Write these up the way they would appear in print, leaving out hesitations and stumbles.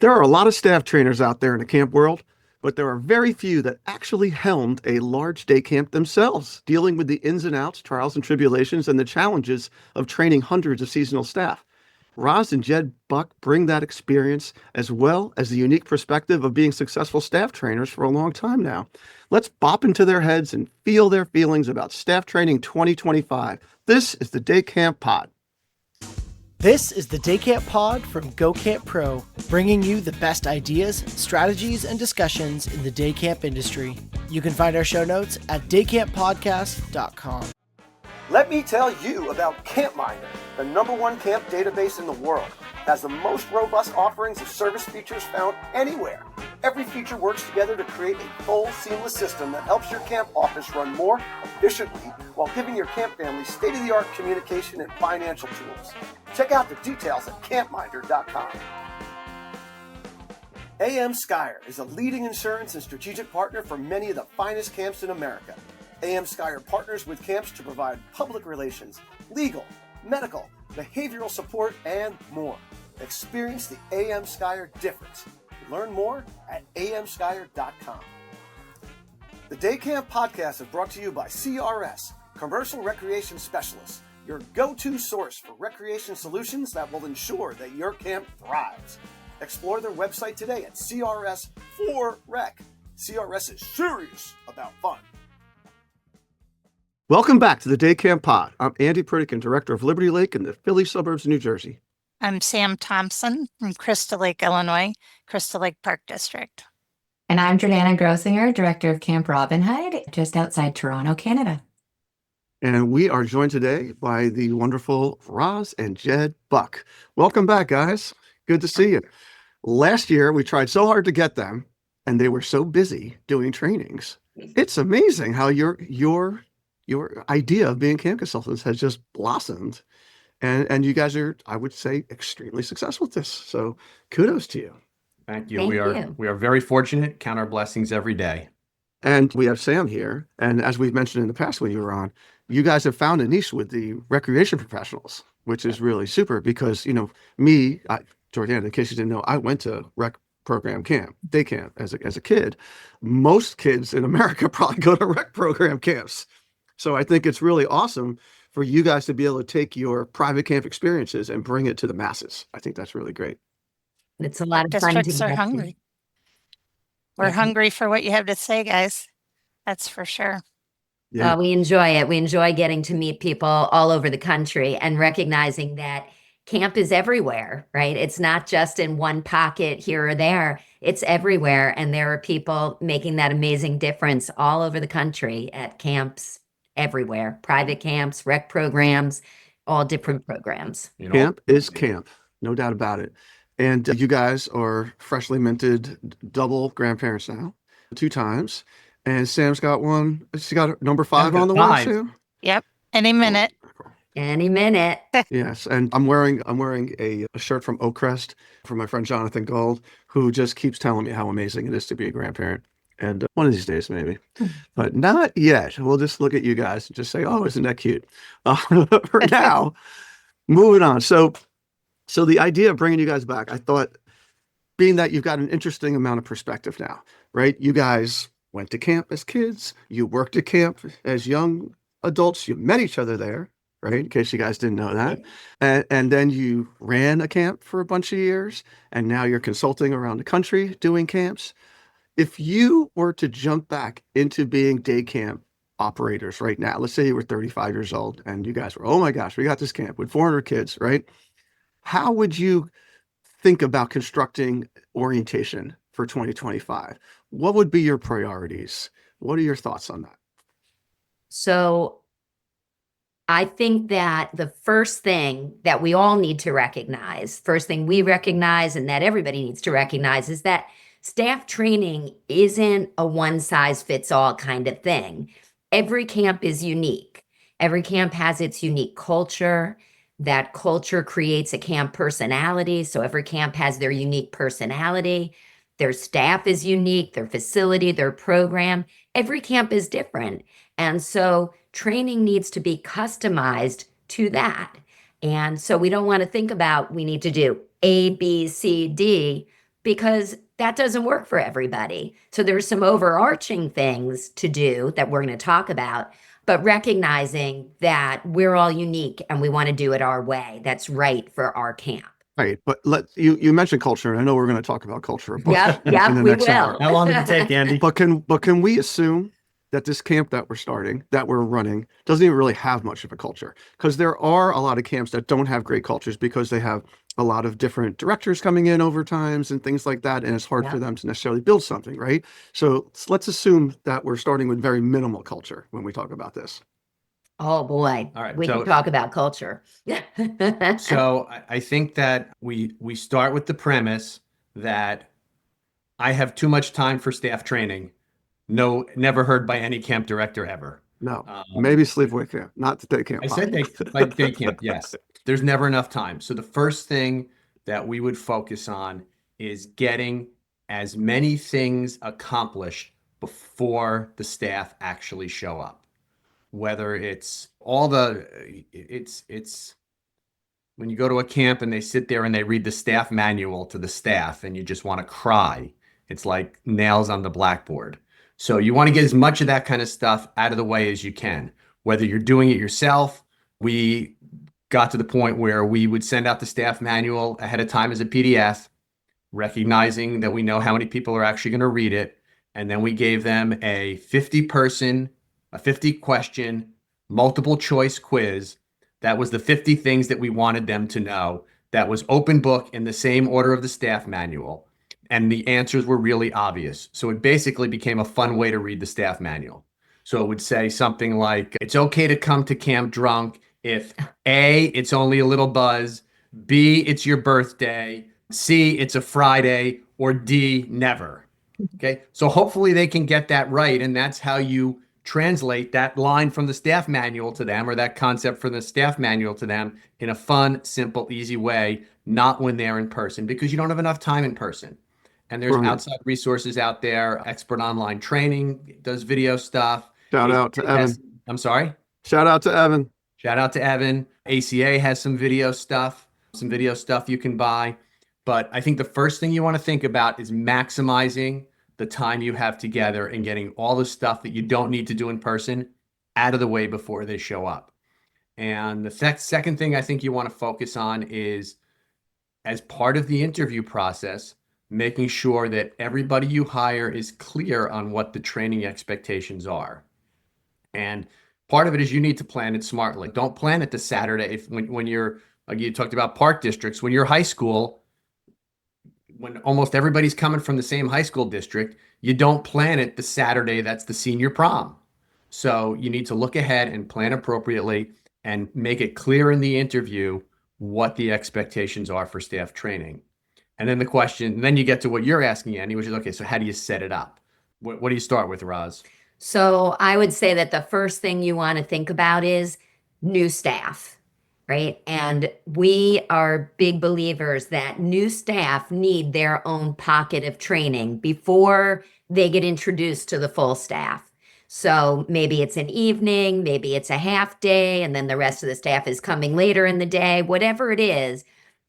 There are a lot of staff trainers out there in the camp world, but there are very few that actually helmed a large day camp themselves, dealing with the ins and outs, trials and tribulations, and the challenges of training hundreds of seasonal staff. Roz and Jed Buck bring that experience as well as the unique perspective of being successful staff trainers for a long time now. Let's bop into their heads and feel their feelings about staff training 2025. This is the Day Camp Pod. This is the Day Camp Pod from Go Camp Pro, bringing you the best ideas, strategies, and discussions in the day camp industry. You can find our show notes at daycamppodcast.com. Let me tell you about CampMinder, the #1 camp database in the world. It has the most robust offerings of service features found anywhere. Every feature works together to create a full, seamless system that helps your camp office run more efficiently while giving your camp family state-of-the-art communication and financial tools. Check out the details at campminder.com. AM Skyer is a leading insurance and strategic partner for many of the finest camps in America. AM Skyer partners with camps to provide public relations, legal, medical, behavioral support, and more. Experience the AM Skyer difference. Learn more at amskyer.com. The Day Camp Podcast is brought to you by CRS, Commercial Recreation Specialists, your go-to source for recreation solutions that will ensure that your camp thrives. Explore their website today at CRS4Rec. CRS is serious about fun. Welcome back to the Day Camp Pod. I'm Andy Pritikin, Director of Liberty Lake in the Philly suburbs of New Jersey. I'm Sam Thompson from Crystal Lake, Illinois, Crystal Lake Park District. And I'm Jordana Grossinger, Director of Camp Robin Hood, just outside Toronto, Canada. And we are joined today by the wonderful Roz and Jed Buck. Welcome back, guys. Good to see you. Last year, we tried so hard to get them, and they were so busy doing trainings. It's amazing how your idea of being camp consultants has just blossomed. And you guys are, I would say, extremely successful at this. So kudos to you. Thank you. Thank We are very fortunate, count our blessings every day. And we have Sam here. And as we've mentioned in the past when you were on, you guys have found a niche with the recreation professionals, which is really super because, Jordana, in case you didn't know, I went to rec program camp, day camp as a kid. Most kids in America probably go to rec program camps. So I think it's really awesome for you guys to be able to take your private camp experiences and bring it to the masses. I think that's really great. It's a lot of fun to Districts are get hungry. We're Yeah. hungry for what you have to say, guys. That's for sure. Yeah. We enjoy it. We enjoy getting to meet people all over the country and recognizing that camp is everywhere, right? It's not just in one pocket here or there. It's everywhere. And there are people making that amazing difference all over the country at camps everywhere. Private camps, rec programs, all different programs. Camp is camp, no doubt about it. And you guys are freshly minted double grandparents now, 2 times. And Sam's got one. She got number 5 on the way Five. too. Yep. Any minute. Any minute. Yes, and I'm wearing a shirt from Oakcrest from my friend Jonathan Gold, who just keeps telling me how amazing it is to be a grandparent. And one of these days, maybe, but not yet. We'll just look at you guys and just say, "Oh, isn't that cute?" For now, moving on. So the idea of bringing you guys back, I thought, being that you've got an interesting amount of perspective now, right? You guys went to camp as kids. You worked at camp as young adults. You met each other there, right? In case you guys didn't know that. And then you ran a camp for a bunch of years, and now you're consulting around the country doing camps. If you were to jump back into being day camp operators right now, let's say you were 35 years old and you guys were, oh my gosh, we got this camp with 400 kids, right? How would you think about constructing orientation for 2025? What would be your priorities? What are your thoughts on that? So I think that the first thing that we all need to recognize, first thing we recognize and that everybody needs to recognize is that staff training isn't a one-size-fits-all kind of thing. Every camp is unique. Every camp has its unique culture. That culture creates a camp personality. So every camp has their unique personality. Their staff is unique, their facility, their program. Every camp is different. And so training needs to be customized to that. And so we don't want to think about we need to do A, B, C, D. because that doesn't work for everybody. So there's some overarching things to do that we're going to talk about, but recognizing that we're all unique and we want to do it our way. That's right for our camp. Right. But you mentioned culture, and I know we're going to talk about culture a bunch Yep, in the we next hour. will. How long did it take, Andy? But can we assume that this camp that we're starting, that we're running, doesn't even really have much of a culture? Because there are a lot of camps that don't have great cultures because they have a lot of different directors coming in over times and things like that, and it's hard for them to necessarily build something, right? So let's assume that we're starting with very minimal culture when we talk about this. Oh boy. All right, We so- can talk about culture. So I think that we start with the premise that I have too much time for staff training. No, never heard by any camp director ever. No, maybe sleepaway camp, not the day camp. I said day camp, yes. There's never enough time. So the first thing that we would focus on is getting as many things accomplished before the staff actually show up. Whether it's it's when you go to a camp and they sit there and they read the staff manual to the staff and you just want to cry. It's like nails on the blackboard. So you want to get as much of that kind of stuff out of the way as you can. Whether you're doing it yourself, we got to the point where we would send out the staff manual ahead of time as a PDF, recognizing that we know how many people are actually going to read it. And then we gave them a 50 question, multiple choice quiz. That was the 50 things that we wanted them to know. That was open book in the same order of the staff manual. And the answers were really obvious. So it basically became a fun way to read the staff manual. So it would say something like, it's okay to come to camp drunk if A, it's only a little buzz, B, it's your birthday, C, it's a Friday, or D, never. Okay. So hopefully they can get that right. And that's how you translate that line from the staff manual to them, or that concept from the staff manual to them in a fun, simple, easy way, not when they're in person, because you don't have enough time in person. And there's outside resources out there. Expert Online Training does video stuff. Shout out to Evan. I'm sorry? Shout out to Evan. Shout out to Evan. ACA has some video stuff you can buy. But I think the first thing you want to think about is maximizing the time you have together and getting all the stuff that you don't need to do in person out of the way before they show up. And the second thing I think you want to focus on is, as part of the interview process, making sure that everybody you hire is clear on what the training expectations are. And part of it is you need to plan it smartly. Don't plan it the Saturday when you're, like you talked about park districts, when you're high school, when almost everybody's coming from the same high school district, you don't plan it the Saturday that's the senior prom. So you need to look ahead and plan appropriately and make it clear in the interview what the expectations are for staff training. And then then you get to what you're asking, Andy, which is, okay, so how do you set it up? What do you start with, Roz? So I would say that the first thing you want to think about is new staff, right? And we are big believers that new staff need their own pocket of training before they get introduced to the full staff. So maybe it's an evening, maybe it's a half day, and then the rest of the staff is coming later in the day. Whatever it is,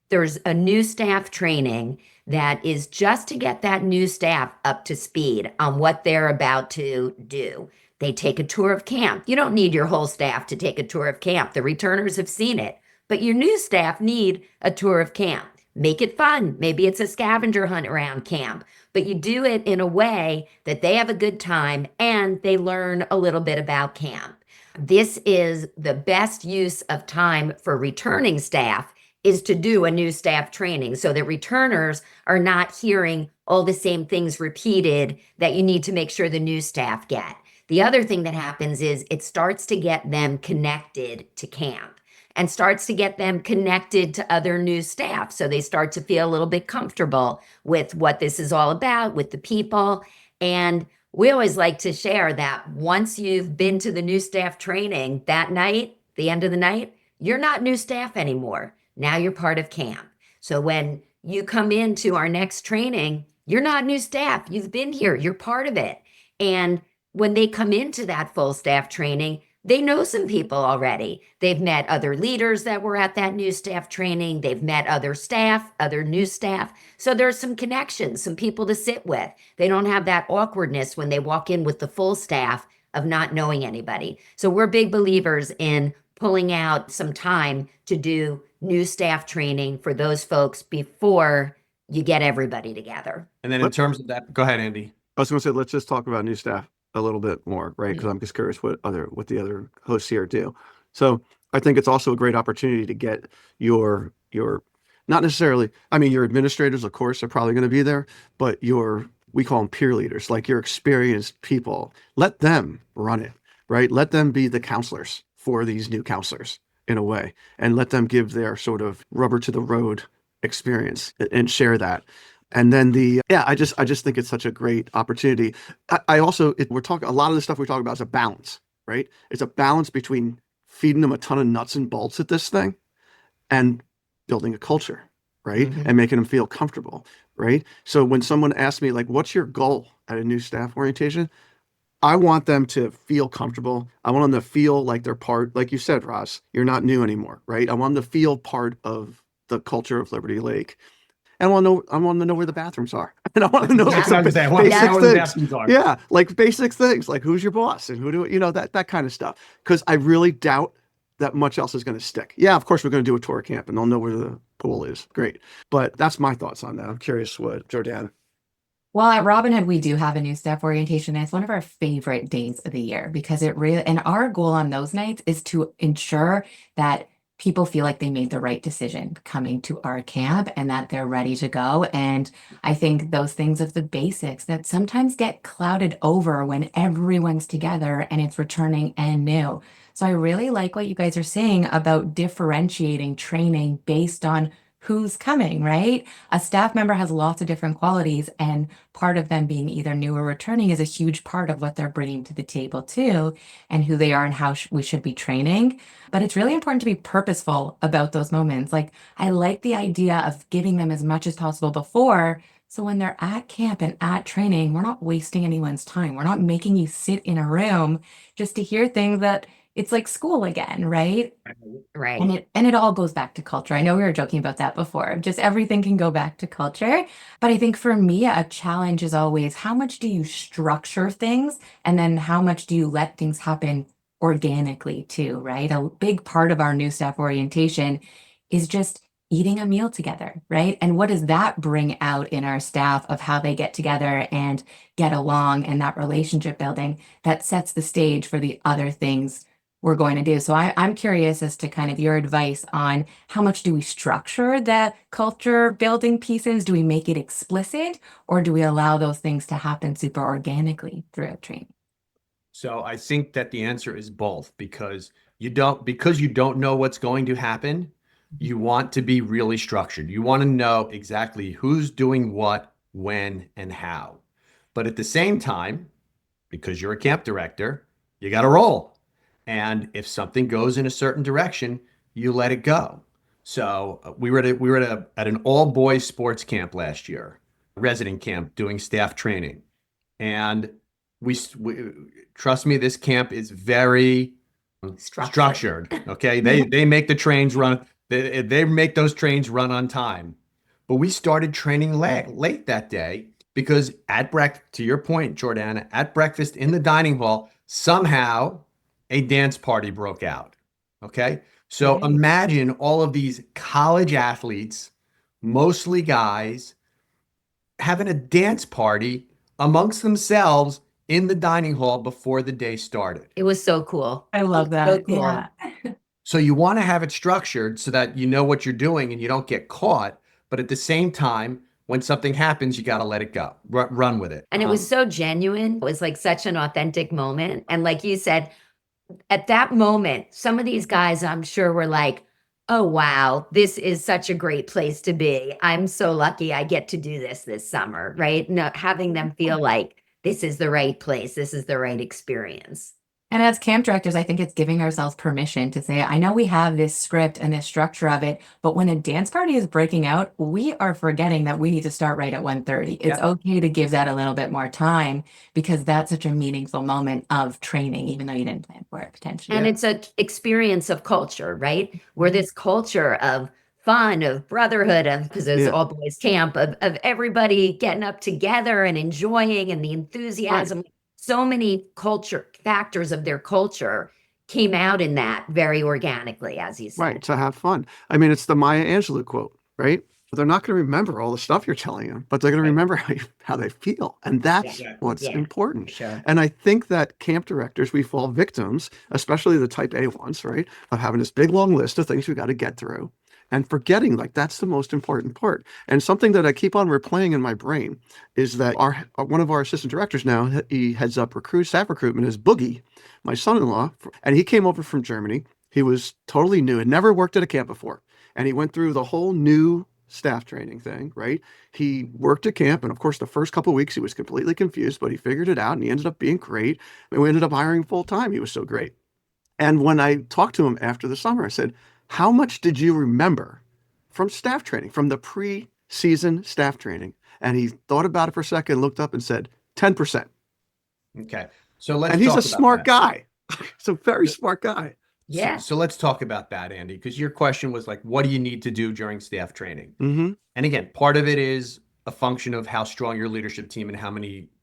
there's a new staff training that is just to get that new staff up to speed on what they're about to do. They take a tour of camp. You don't need your whole staff to take a tour of camp. The returners have seen it, but your new staff need a tour of camp. Make it fun. Maybe it's a scavenger hunt around camp, but you do it in a way that they have a good time and they learn a little bit about camp. This is the best use of time for returning staff, is to do a new staff training so that returners are not hearing all the same things repeated that you need to make sure the new staff get. The other thing that happens is it starts to get them connected to camp and starts to get them connected to other new staff. So they start to feel a little bit comfortable with what this is all about, with the people. And we always like to share that once you've been to the new staff training that night, the end of the night, you're not new staff anymore. Now you're part of camp. So when you come into our next training, you're not new staff. You've been here. You're part of it. And when they come into that full staff training, they know some people already. They've met other leaders that were at that new staff training. They've met other staff, other new staff. So there's some connections, some people to sit with. They don't have that awkwardness when they walk in with the full staff of not knowing anybody. So we're big believers in pulling out some time to do new staff training for those folks before you get everybody together. And then in terms of that, go ahead, Andy. I was going to say, let's just talk about new staff a little bit more, right? Because I'm just curious what the other hosts here do. So I think it's also a great opportunity to get your not necessarily, I mean, your administrators, of course, are probably going to be there, but we call them peer leaders, like your experienced people. Let them run it, right? Let them be the counselors for these new counselors in a way, and let them give their sort of rubber to the road experience and share that. And then I just think it's such a great opportunity. We're talking, a lot of the stuff we talk about is a balance, right? It's a balance between feeding them a ton of nuts and bolts at this thing and building a culture, right? And making them feel comfortable, right? So when someone asks me, like, what's your goal at a new staff orientation? I want them to feel comfortable. I want them to feel like they're part, like you said, Roz, you're not new anymore, right? I want them to feel part of the culture of Liberty Lake. And I want them to know where the bathrooms are. And I want them to know like some basic things. Yeah, like basic things, like who's your boss and who do you know, that kind of stuff. Because I really doubt that much else is going to stick. Yeah, of course we're going to do a tour camp and they'll know where the pool is. Great. But that's my thoughts on that. I'm curious what Jordana. Well, at Robin Hood, we do have a new staff orientation. And it's one of our favorite days of the year because and our goal on those nights is to ensure that people feel like they made the right decision coming to our camp and that they're ready to go. And I think those things of the basics that sometimes get clouded over when everyone's together and it's returning and new. So I really like what you guys are saying about differentiating training based on who's coming, right? A staff member has lots of different qualities, and part of them being either new or returning is a huge part of what they're bringing to the table too, and who they are and how we should be training. But it's really important to be purposeful about those moments. Like, I like the idea of giving them as much as possible before, so when they're at camp and at training, we're not wasting anyone's time. We're not making you sit in a room just to hear things that it's like school again, right? Right. And it all goes back to culture. I know we were joking about that before. Just everything can go back to culture. But I think for me, a challenge is always how much do you structure things and then how much do you let things happen organically too, right? A big part of our new staff orientation is just eating a meal together, right? And what does that bring out in our staff of how they get together and get along and that relationship building that sets the stage for the other things we're going to do. So I'm curious as to kind of your advice on how much do we structure the culture building pieces? Do we make it explicit or do we allow those things to happen super organically throughout training? So I think that the answer is both, because you don't know what's going to happen. You want to be really structured. You want to know exactly who's doing what, when, and how. But at the same time, because you're a camp director, you got to roll. And if something goes in a certain direction, you let it go. So we were at an all boys sports camp last year, resident camp, doing staff training, and we trust me, this camp is very structured. Okay, they make the trains run. They make those trains run on time. But we started training late that day because to your point, Jordana, at breakfast in the dining hall, somehow a dance party broke out. Okay. So imagine all of these college athletes, mostly guys, having a dance party amongst themselves in the dining hall before the day started. It was so cool. I love that. So cool. Yeah. So you want to have it structured so that you know what you're doing and you don't get caught. But at the same time, when something happens, you got to let it go, run with it. And it was so genuine. It was like such an authentic moment. And like you said, at that moment, some of these guys, I'm sure, were like, oh, wow, this is such a great place to be. I'm so lucky I get to do this summer, right? No, having them feel like this is the right place. This is the right experience. And as camp directors, I think it's giving ourselves permission to say, I know we have this script and this structure of it, but when a dance party is breaking out, we are forgetting that we need to start right at 1:30. It's okay to give that a little bit more time because that's such a meaningful moment of training, even though you didn't plan for it potentially. And it's an experience of culture, right? Where this culture of fun, of brotherhood, of because it's Yeah. all boys camp, of everybody getting up together and enjoying and the enthusiasm. So many culture factors of their culture came out in that very organically, as you said. Right, to have fun. I mean, it's the Maya Angelou quote, right? They're not going to remember all the stuff you're telling them, but they're going to Right. remember how they feel. And that's Yeah. what's Yeah. important. Sure. And I think that camp directors, we fall victims, especially the type A ones, right? Of having this big long list of things we got to get through and forgetting like that's the most important part. And something that I keep on replaying in my brain is that one of our assistant directors now, he heads up staff recruitment, is Boogie, my son-in-law, and he came over from Germany. He was totally new, had never worked at a camp before. And he went through the whole new staff training thing, right? He worked at camp. And of course, the first couple of weeks, he was completely confused, but he figured it out and he ended up being great. And we ended up hiring full time. He was so great. And when I talked to him after the summer, I said, how much did you remember from staff training, from the pre-season staff training? And he thought about it for a second, looked up and said, 10%. Okay. So let's And he's talk a about smart that. guy. He's a very smart guy. Yeah. So let's talk about that, Andy, because your question was like, what do you need to do during staff training? Mm-hmm. And again, part of it is a function of how strong your leadership team and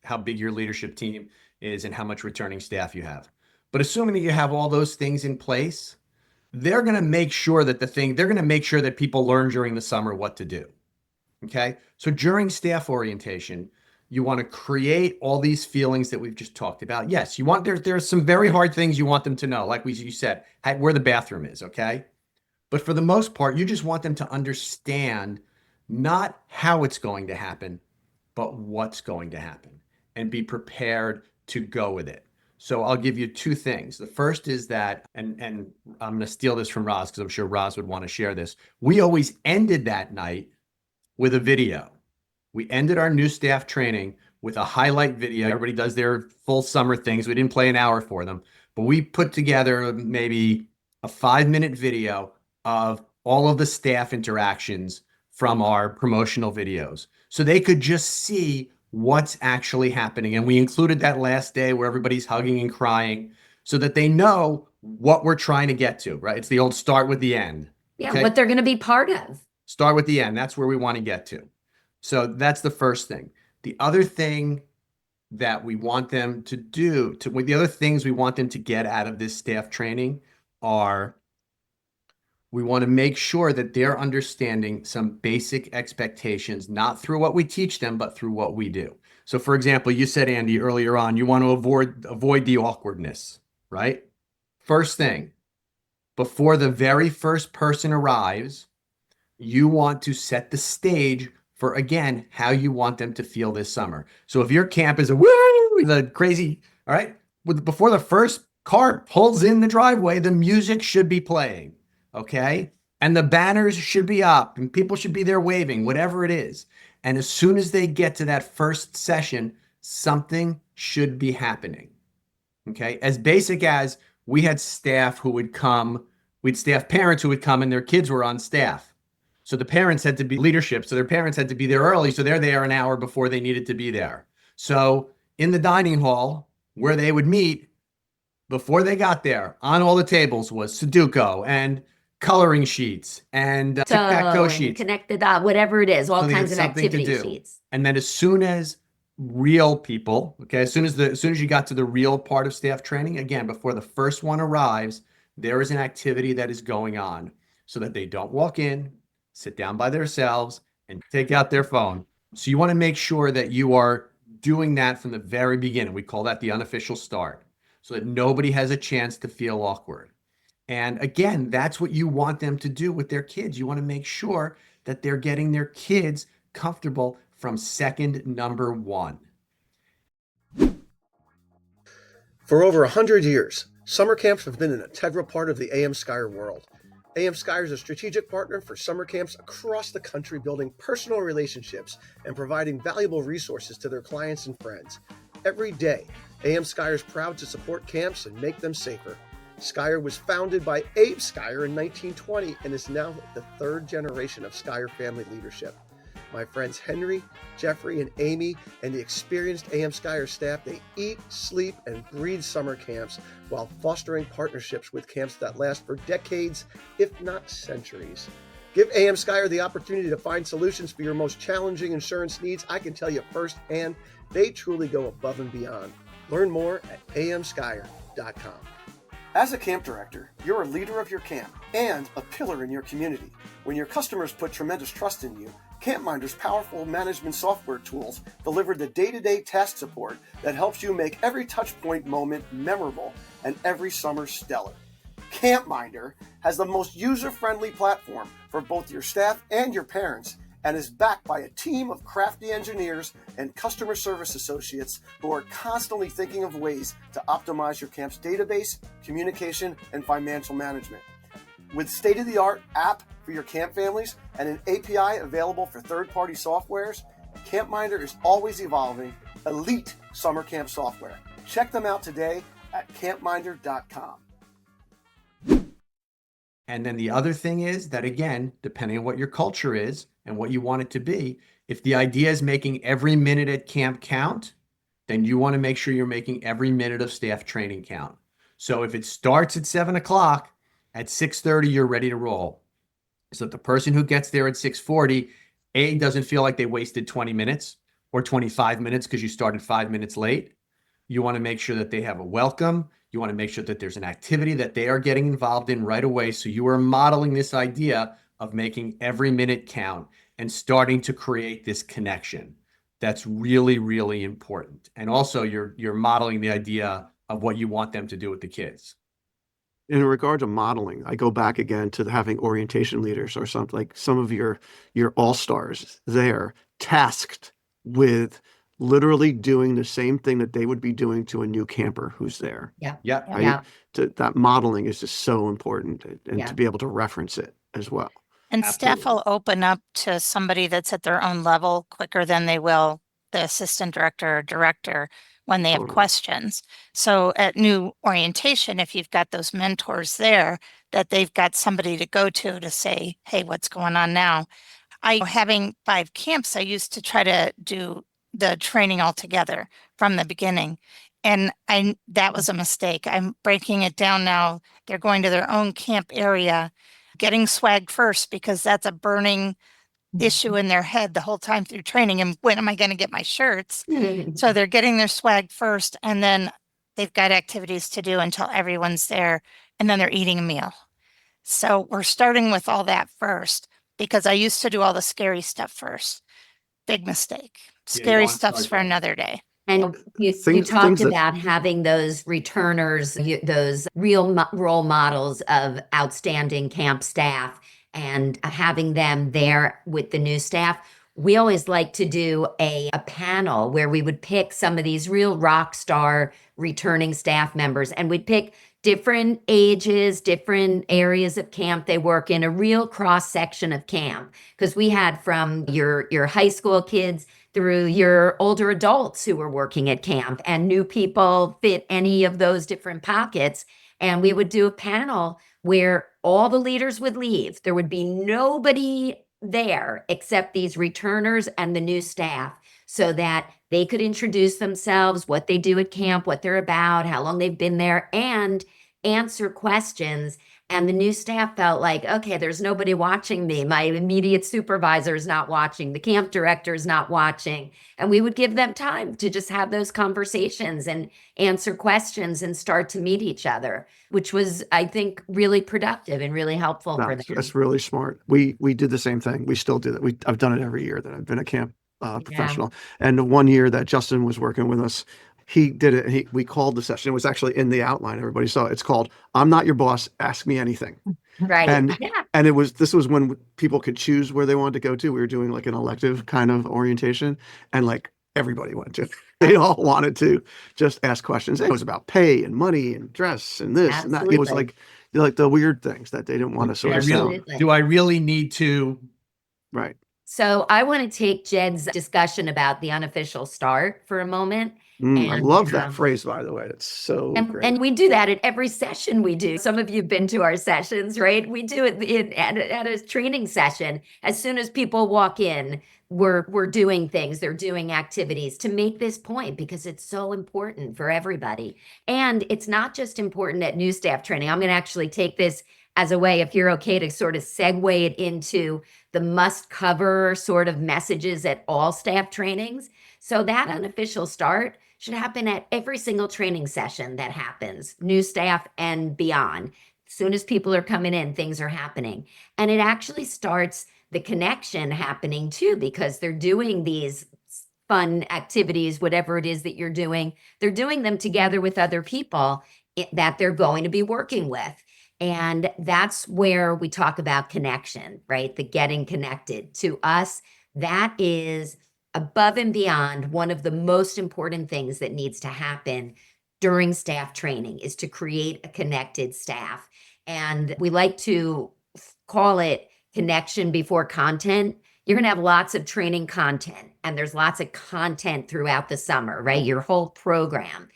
how big your leadership team is and how much returning staff you have. But assuming that you have all those things in place, they're going to make sure that people learn during the summer what to do. Okay. So during staff orientation, you want to create all these feelings that we've just talked about. Yes, there's some very hard things you want them to know, like you said, where the bathroom is. Okay. But for the most part, you just want them to understand not how it's going to happen, but what's going to happen and be prepared to go with it. So I'll give you two things. The first is that, and I'm going to steal this from Roz because I'm sure Roz would want to share this. We always ended that night with a video. We ended our new staff training with a highlight video. Everybody does their full summer things. We didn't play an hour for them, but we put together maybe a 5-minute video of all of the staff interactions from our promotional videos. So they could just see what's actually happening. And we included that last day where everybody's hugging and crying so that they know what we're trying to get to, right? It's the old start with the end. Yeah. Okay? What they're going to be part of. Start with the end. That's where we want to get to. So that's the first thing. The other thing that we want them to do, the other things we want them to get out of this staff training are, we want to make sure that they're understanding some basic expectations, not through what we teach them, but through what we do. So for example, you said, Andy, earlier on, you want to avoid the awkwardness, right? First thing, before the very first person arrives, you want to set the stage for, again, how you want them to feel this summer. So if your camp is the crazy, all right, before the first car pulls in the driveway, the music should be playing, okay? And the banners should be up and people should be there waving, whatever it is. And as soon as they get to that first session, something should be happening, okay? As basic as we had staff who would come, we'd staff parents who would come and their kids were on staff. So the parents had to be leadership. So their parents had to be there early. So they're there an hour before they needed to be there. So in the dining hall where they would meet, before they got there, on all the tables was Sudoku and coloring sheets and tic-tac-toe sheets. Connect the dot, whatever it is, all So they kinds had of something to activity do. sheets. And then as soon as real people, okay, as soon as you got to the real part of staff training, again, before the first one arrives, there is an activity that is going on so that they don't walk in, sit down by themselves, and take out their phone. So you want to make sure that you are doing that from the very beginning. We call that the unofficial start, so that nobody has a chance to feel awkward. And again, that's what you want them to do with their kids. You want to make sure that they're getting their kids comfortable from second number one. For over 100 years, summer camps have been an integral part of the AM Skyer world. AM Skyer is a strategic partner for summer camps across the country, building personal relationships and providing valuable resources to their clients and friends. every day. AM Skyer is proud to support camps and make them safer. Skyer was founded by Abe Skyer in 1920 and is now the third generation of Skyer family leadership. My friends Henry, Jeffrey, and Amy, and the experienced AM Skyer staff, they eat, sleep, and breathe summer camps while fostering partnerships with camps that last for decades, if not centuries. Give AM Skyer the opportunity to find solutions for your most challenging insurance needs. I can tell you firsthand, they truly go above and beyond. Learn more at amskyer.com. As a camp director, you're a leader of your camp and a pillar in your community. When your customers put tremendous trust in you, CampMinder's powerful management software tools deliver the day-to-day task support that helps you make every touchpoint moment memorable and every summer stellar. CampMinder has the most user-friendly platform for both your staff and your parents, and is backed by a team of crafty engineers and customer service associates who are constantly thinking of ways to optimize your camp's database, communication, and financial management. With state-of-the-art app for your camp families and an API available for third-party softwares, CampMinder is always evolving elite summer camp software. Check them out today at campminder.com. And then the other thing is that, again, depending on what your culture is and what you want it to be, if the idea is making every minute at camp count, then you want to make sure you're making every minute of staff training count. So if it starts at 7 o'clock, at 6:30, you're ready to roll. So that the person who gets there at 6:40, doesn't feel like they wasted 20 minutes or 25 minutes because you started 5 minutes late. You want to make sure that they have a welcome. You want to make sure that there's an activity that they are getting involved in right away. So you are modeling this idea of making every minute count and starting to create this connection. That's really, really important. And also you're modeling the idea of what you want them to do with the kids. In regard to modeling, I go back again to having orientation leaders or something, like some of your all-stars there tasked with literally doing the same thing that they would be doing to a new camper who's there. Yeah. Right? Yeah. That modeling is just so important, and Yeah. to be able to reference it as well. And staff Absolutely. will open up to somebody that's at their own level quicker than they will the assistant director or director when they have Totally. questions. So at new orientation, if you've got those mentors there, that they've got somebody to go to say, hey, what's going on now? Having 5 camps, I used to try to do the training all together from the beginning. And that was a mistake. I'm breaking it down now. They're going to their own camp area, getting swag first, because that's a burning issue in their head the whole time through training. And when am I going to get my shirts? So they're getting their swag first, and then they've got activities to do until everyone's there, and then they're eating a meal. So we're starting with all that first, because I used to do all the scary stuff first. Big mistake. you Scary wanna stuff's start for there. another day. And you Things talked that- about having those returners, those real role models of outstanding camp staff, and having them there with the new staff. We always like to do a panel where we would pick some of these real rock star returning staff members, and we'd pick different ages, different areas of camp they work in, a real cross section of camp. Because we had from your high school kids through your older adults who were working at camp, and new people fit any of those different pockets. And we would do a panel where all the leaders would leave. There would be nobody there except these returners and the new staff, so that they could introduce themselves, what they do at camp, what they're about, how long they've been there, and answer questions. And the new staff felt like, okay, there's nobody watching me. My immediate supervisor is not watching. The camp director is not watching. And we would give them time to just have those conversations and answer questions and start to meet each other, which was, I think, really productive and really helpful for them. That's really smart. We did the same thing. We still do that. I've done it every year that I've been a camp professional. And the one year that Justin was working with us, he did it. We called the session. It was actually in the outline. Everybody saw it. It's called "I'm Not Your Boss. Ask Me Anything." Right. And Yeah. and this was when people could choose where they wanted to go to. We were doing like an elective kind of orientation, and like everybody went to. They all wanted to just ask questions. It was about pay and money and dress and this and that. It was Absolutely. like the weird things that they didn't want to sort of sound. Absolutely. Do I really need to right. So I want to take Jed's discussion about the unofficial start for a moment. I love that phrase, by the way. It's so great. And we do that at every session we do. Some of you have been to our sessions, right? We do it at a training session. As soon as people walk in, we're doing things, they're doing activities to make this point because it's so important for everybody. And it's not just important at new staff training. I'm going to actually take this as a way, if you're okay, to sort of segue it into the must cover sort of messages at all staff trainings. So that unofficial start should happen at every single training session that happens, new staff and beyond. As soon as people are coming in, things are happening. And it actually starts the connection happening too, because they're doing these fun activities, whatever it is that you're doing, they're doing them together with other people that they're going to be working with. And that's where we talk about connection, right? The getting connected. To us, that is above and beyond one of the most important things that needs to happen during staff training is to create a connected staff. And we like to call it connection before content. You're going to have lots of training content, and there's lots of content throughout the summer, right? Your whole program.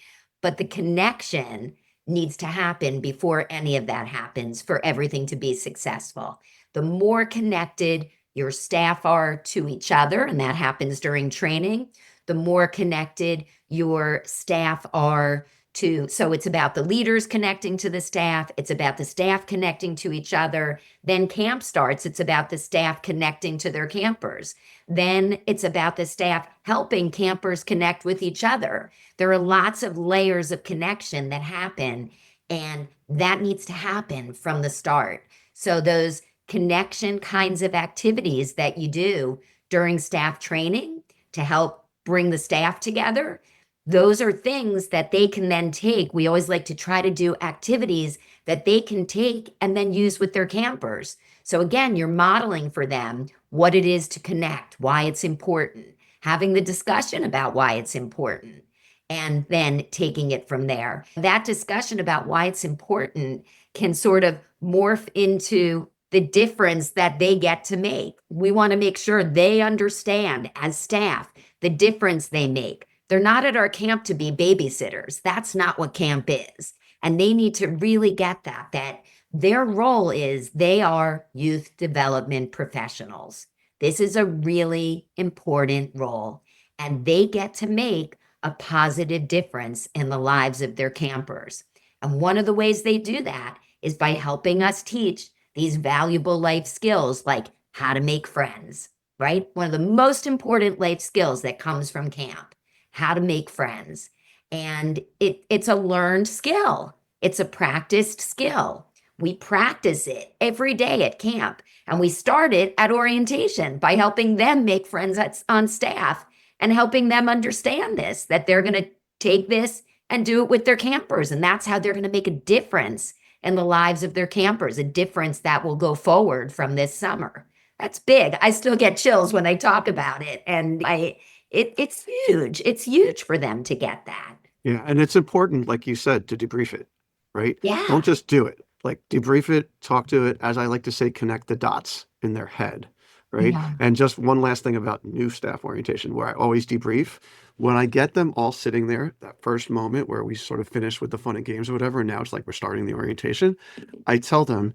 But the connection needs to happen before any of that happens for everything to be successful. The more connected your staff are to each other, and that happens during training, the more connected your staff are to, so it's about the leaders connecting to the staff, it's about the staff connecting to each other. Then camp starts, it's about the staff connecting to their campers. Then it's about the staff helping campers connect with each other. There are lots of layers of connection that happen, and that needs to happen from the start. So those connection kinds of activities that you do during staff training to help bring the staff together, those are things that they can then take. We always like to try to do activities that they can take and then use with their campers. So again, you're modeling for them what it is to connect, why it's important, having the discussion about why it's important, and then taking it from there. That discussion about why it's important can sort of morph into the difference that they get to make. We want to make sure they understand as staff the difference they make. They're not at our camp to be babysitters. That's not what camp is. And they need to really get that their role is they are youth development professionals. This is a really important role, and they get to make a positive difference in the lives of their campers. And one of the ways they do that is by helping us teach these valuable life skills like how to make friends, right? One of the most important life skills that comes from camp, how to make friends. And it's a learned skill. It's a practiced skill. We practice it every day at camp. And we start it at orientation by helping them make friends on staff and helping them understand this, that they're going to take this and do it with their campers. And that's how they're going to make a difference in the lives of their campers, a difference that will go forward from this summer. That's big. I still get chills when I talk about it. And it's huge. It's huge for them to get that. Yeah. And it's important, like you said, to debrief it, right? Yeah. Don't just do it. Like debrief it, talk to it, as I like to say, connect the dots in their head, right? Yeah. And just one last thing about new staff orientation, where I always debrief. When I get them all sitting there, that first moment where we sort of finish with the fun and games or whatever, and now it's like we're starting the orientation, I tell them,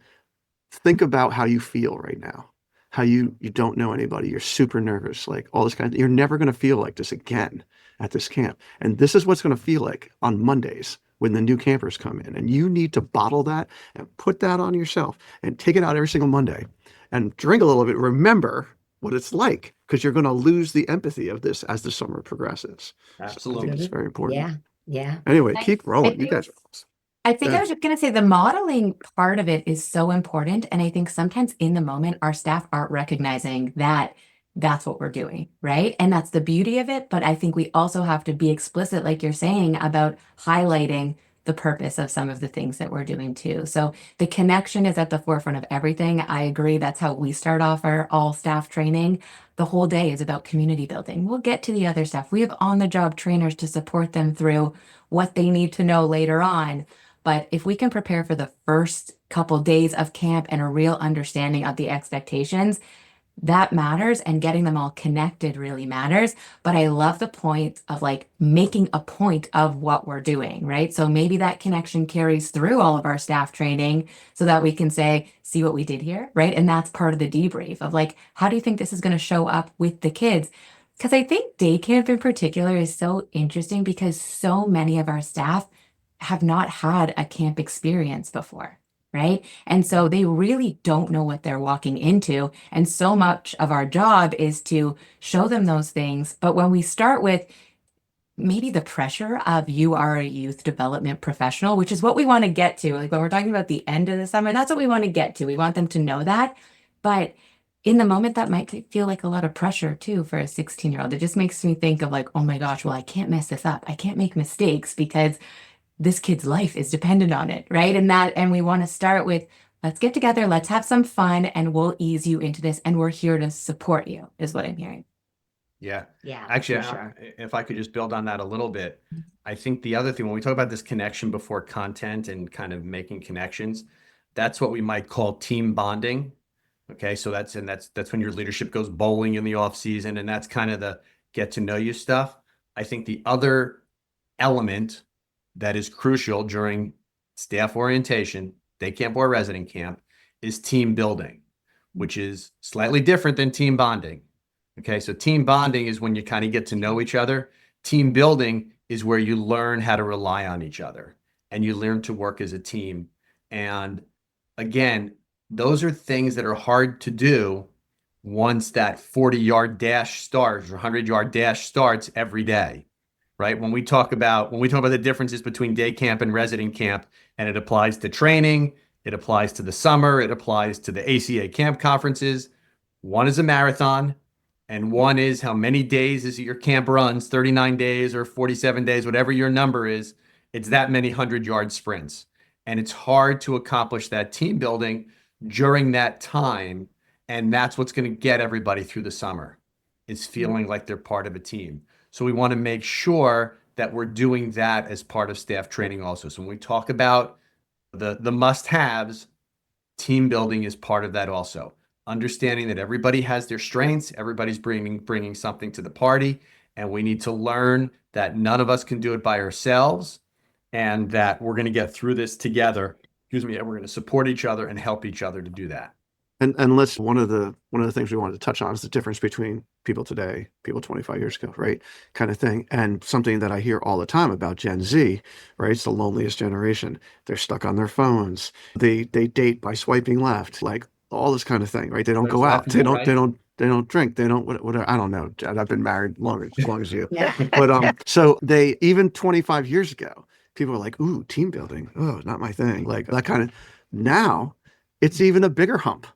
think about how you feel right now, how you don't know anybody, you're super nervous, like all this kind of, you're never going to feel like this again at this camp. And this is what's going to feel like on Mondays when the new campers come in. And you need to bottle that and put that on yourself and take it out every single Monday and drink a little bit. Remember what it's like, because you're going to lose the empathy of this as the summer progresses. Absolutely. So I think it's very important. Yeah. Yeah. Anyway, keep rolling. You guys are awesome. I think Yeah. I was just going to say the modeling part of it is so important. And I think sometimes in the moment, our staff aren't recognizing that that's what we're doing, right? And that's the beauty of it. But I think we also have to be explicit, like you're saying, about highlighting the purpose of some of the things that we're doing too. So the connection is at the forefront of everything. I agree. That's how we start off our all staff training. The whole day is about community building. We'll get to the other stuff. We have on-the-job trainers to support them through what they need to know later on. But if we can prepare for the first couple days of camp and a real understanding of the expectations, that matters, and getting them all connected really matters. But I love the point of like making a point of what we're doing, right? So maybe that connection carries through all of our staff training so that we can say, see what we did here, right? And that's part of the debrief of like, how do you think this is going to show up with the kids? Because I think day camp in particular is so interesting because so many of our staff have not had a camp experience before, right? And so they really don't know what they're walking into. And so much of our job is to show them those things. But when we start with maybe the pressure of you are a youth development professional, which is what we want to get to, like when we're talking about the end of the summer, that's what we want to get to. We want them to know that. But in the moment, that might feel like a lot of pressure too for a 16-year-old. It just makes me think of like, oh my gosh, well, I can't mess this up. I can't make mistakes because this kid's life is dependent on it, right? And we want to start with, let's get together, let's have some fun, and we'll ease you into this, and we're here to support you, is what I'm hearing. Yeah. Yeah, Actually, for sure. if I could just build on that a little bit, I think the other thing, when we talk about this connection before content and kind of making connections, that's what we might call team bonding. Okay. So that's when your leadership goes bowling in the off season, and that's kind of the get to know you stuff. I think the other element that is crucial during staff orientation, day camp or resident camp, is team building, which is slightly different than team bonding. Okay, so team bonding is when you kind of get to know each other. Team building is where you learn how to rely on each other and you learn to work as a team. And again, those are things that are hard to do once that 40-yard dash starts or 100-yard dash starts every day, right? When we talk about the differences between day camp and resident camp, and it applies to training, it applies to the summer, it applies to the ACA camp conferences. One is a marathon, and one is how many days is it your camp runs, 39 days or 47 days, whatever your number is. It's that many 100-yard sprints. And it's hard to accomplish that team building during that time. And that's what's going to get everybody through the summer, is feeling like they're part of a team. So we want to make sure that we're doing that as part of staff training also. So when we talk about the must-haves, team building is part of that also. Understanding that everybody has their strengths, everybody's bringing something to the party, and we need to learn that none of us can do it by ourselves, and that we're going to get through this together. And we're going to support each other and help each other to do that. And let's one of the things we wanted to touch on is the difference between people today, people 25 years ago, right? Kind of thing. And something that I hear all the time about Gen Z, right? It's the loneliest generation. They're stuck on their phones. They date by swiping left, like all this kind of thing, right? They don't go out. They don't drink. They don't whatever. I don't know. I've been married as long as you. Yeah. But so they, even 25 years ago, people were like, ooh, team building. Oh, not my thing. Like that kind of. Now it's even a bigger hump,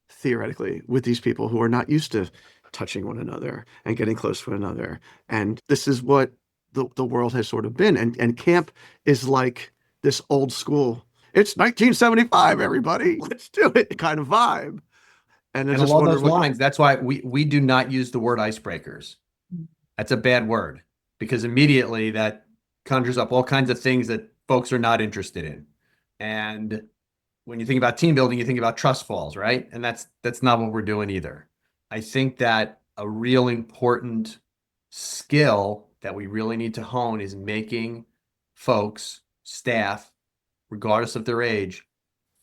theoretically, with these people who are not used to touching one another and getting close to one another. And this is what the world has sort of been. And camp is like this old school, it's 1975, everybody, let's do it kind of vibe. And along those lines, that's why we do not use the word icebreakers. That's a bad word, because immediately that conjures up all kinds of things that folks are not interested in. And when you think about team building, you think about trust falls, right? And that's not what we're doing either. I think that a real important skill that we really need to hone is making folks, staff, regardless of their age,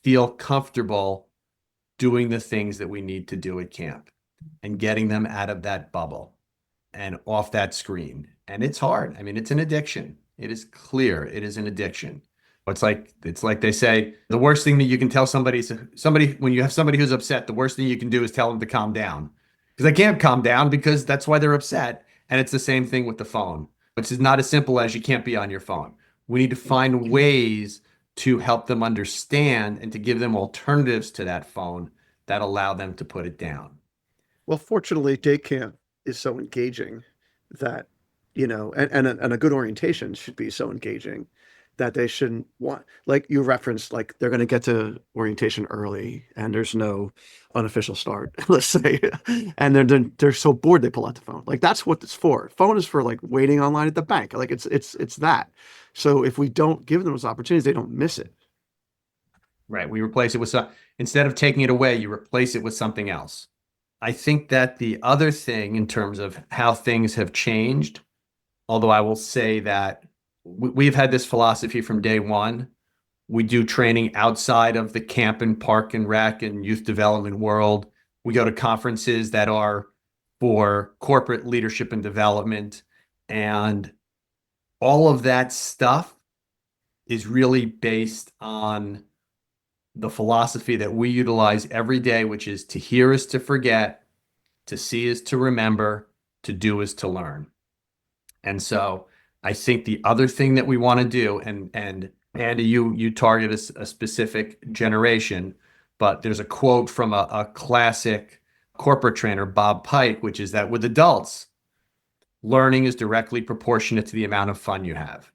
feel comfortable doing the things that we need to do at camp and getting them out of that bubble and off that screen. And it's hard. I mean, it's an addiction. It is clear it is an addiction. It's like they say, the worst thing that you can tell somebody when you have somebody who's upset, the worst thing you can do is tell them to calm down, because they can't calm down because that's why they're upset. And it's the same thing with the phone, which is not as simple as you can't be on your phone. We need to find ways to help them understand and to give them alternatives to that phone that allow them to put it down. Well, fortunately, day camp is so engaging that, and a good orientation should be so engaging that they shouldn't want, like you referenced, like they're going to get to orientation early and there's no unofficial start, let's say, and they're so bored they pull out the phone. Like that's what it's for. Phone is for like waiting online at the bank. Like it's that. So if we don't give them those opportunities, they don't miss it. Right. We replace it with instead of taking it away, you replace it with something else. I think that the other thing in terms of how things have changed, although I will say that we've had this philosophy from day one. We do training outside of the camp and park and rec and youth development world. We go to conferences that are for corporate leadership and development. And all of that stuff is really based on the philosophy that we utilize every day, which is to hear is to forget, to see is to remember, to do is to learn. And so I think the other thing that we want to do, and Andy, you target a specific generation, but there's a quote from a classic corporate trainer, Bob Pike, which is that with adults, learning is directly proportionate to the amount of fun you have.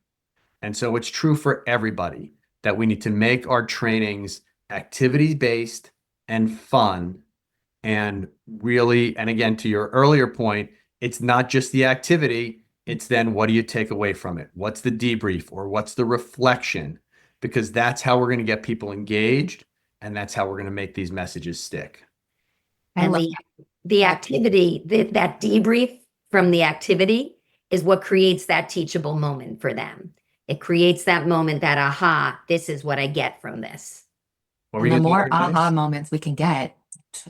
And so it's true for everybody that we need to make our trainings activity-based and fun. And really, and again, to your earlier point, it's not just the activity, it's then what do you take away from it? What's the debrief or what's the reflection? Because that's how we're going to get people engaged, and that's how we're going to make these messages stick. And the activity, that debrief from the activity is what creates that teachable moment for them. It creates that moment, that aha, this is what I get from this. And the more aha moments we can get,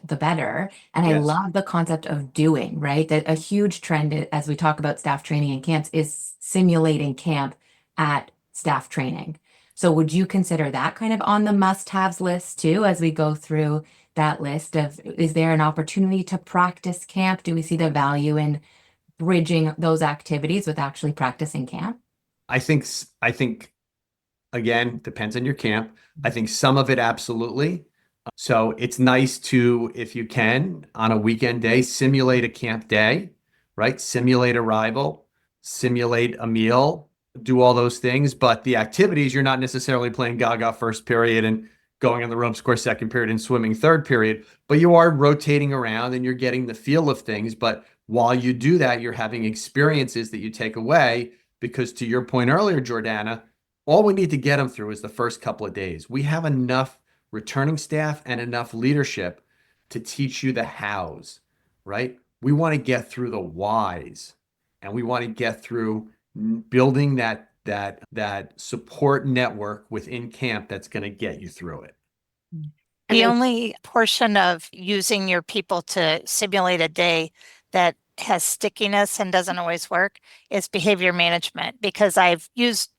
the better. And I love the concept of doing, right? That a huge trend as we talk about staff training and camps is simulating camp at staff training. So would you consider that kind of on the must-haves list too, as we go through that list of, is there an opportunity to practice camp? Do we see the value in bridging those activities with actually practicing camp? I think again, depends on your camp. I think some of it absolutely. So it's nice to, if you can, on a weekend day, simulate a camp day, right? Simulate arrival, simulate a meal, do all those things. But the activities, you're not necessarily playing Gaga first period and going on the ropes course second period and swimming third period, but you are rotating around and you're getting the feel of things. But while you do that, you're having experiences that you take away, because to your point earlier, Jordana, all we need to get them through is the first couple of days. We have enough returning staff and enough leadership to teach you the hows, right? We want to get through the whys, and we want to get through building that support network within camp that's going to get you through it. The only portion of using your people to simulate a day that has stickiness and doesn't always work is behavior management, because I've used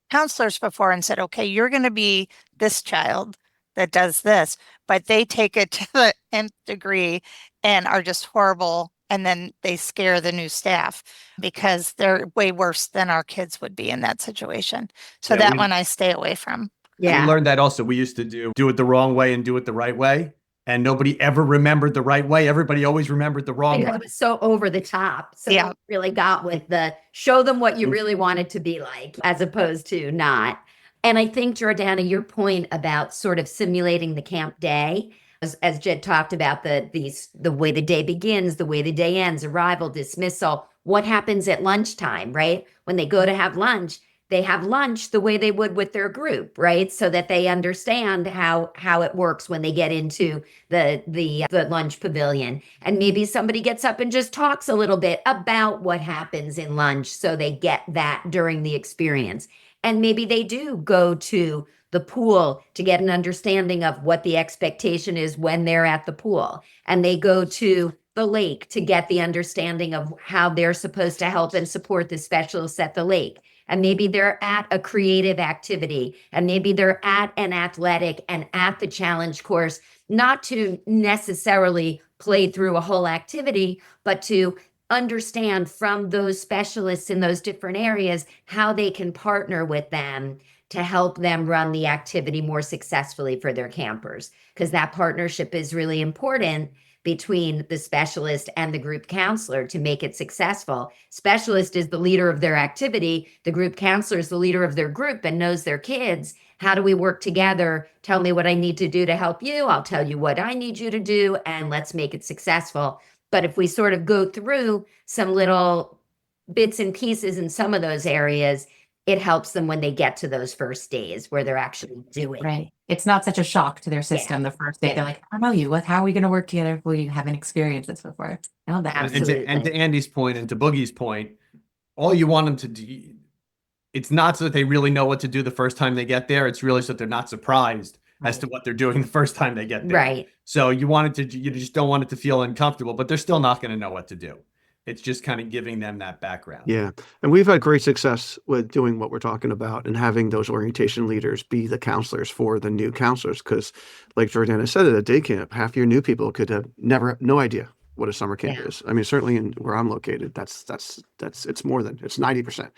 counselors before and said, okay, you're going to be this child that does this, but they take it to the nth degree and are just horrible. And then they scare the new staff because they're way worse than our kids would be in that situation. So that one I stay away from. Yeah. We learned that also. We used to do it the wrong way and do it the right way. And nobody ever remembered the right way. Everybody always remembered the wrong way. It was so over the top. So you really got with the show them what you really wanted to be like, as opposed to not. And I think, Jordana, your point about sort of simulating the camp day, as Jed talked about, the way the day begins, the way the day ends, arrival, dismissal, what happens at lunchtime, right? When they go to have lunch, they have lunch the way they would with their group, right? So that they understand how it works when they get into the lunch pavilion. And maybe somebody gets up and just talks a little bit about what happens in lunch, so they get that during the experience. And maybe they do go to the pool to get an understanding of what the expectation is when they're at the pool. And they go to the lake to get the understanding of how they're supposed to help and support the specialists at the lake. And maybe they're at a creative activity, and maybe they're at an athletic and at the challenge course, not to necessarily play through a whole activity, but to understand from those specialists in those different areas how they can partner with them to help them run the activity more successfully for their campers. Because that partnership is really important between the specialist and the group counselor to make it successful. Specialist is the leader of their activity. The group counselor is the leader of their group and knows their kids. How do we work together? Tell me what I need to do to help you. I'll tell you what I need you to do, and let's make it successful. But if we sort of go through some little bits and pieces in some of those areas, it helps them when they get to those first days where they're actually doing it. Right. It's not such a shock to their system the first day. They're like, I don't know you. How are we going to work together if we haven't experienced this before? I love that. Absolutely. And to Andy's point and to Boogie's point, all you want them to do, it's not so that they really know what to do the first time they get there. It's really so that they're not surprised as to what they're doing the first time they get there. Right. So you just don't want it to feel uncomfortable, but they're still not going to know what to do. It's just kind of giving them that background. Yeah. And we've had great success with doing what we're talking about and having those orientation leaders be the counselors for the new counselors. Because like Jordana said, at a day camp, half your new people could have no idea what a summer camp is. I mean, certainly in where I'm located, it's 90%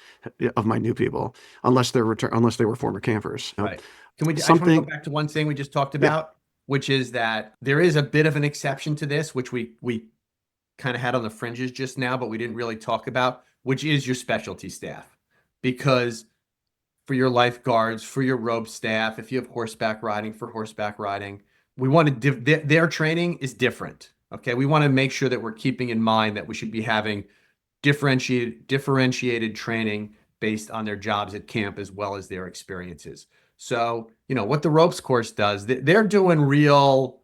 of my new people, unless they were former campers. Right. I just want to go back to one thing we just talked about, which is that there is a bit of an exception to this, which we kind of had on the fringes just now, but we didn't really talk about, which is your specialty staff. Because for your lifeguards, for your rope staff, if you have horseback riding, we want to their training is different. Okay, we want to make sure that we're keeping in mind that we should be having differentiated training based on their jobs at camp as well as their experiences. So, what the ropes course does, they're doing real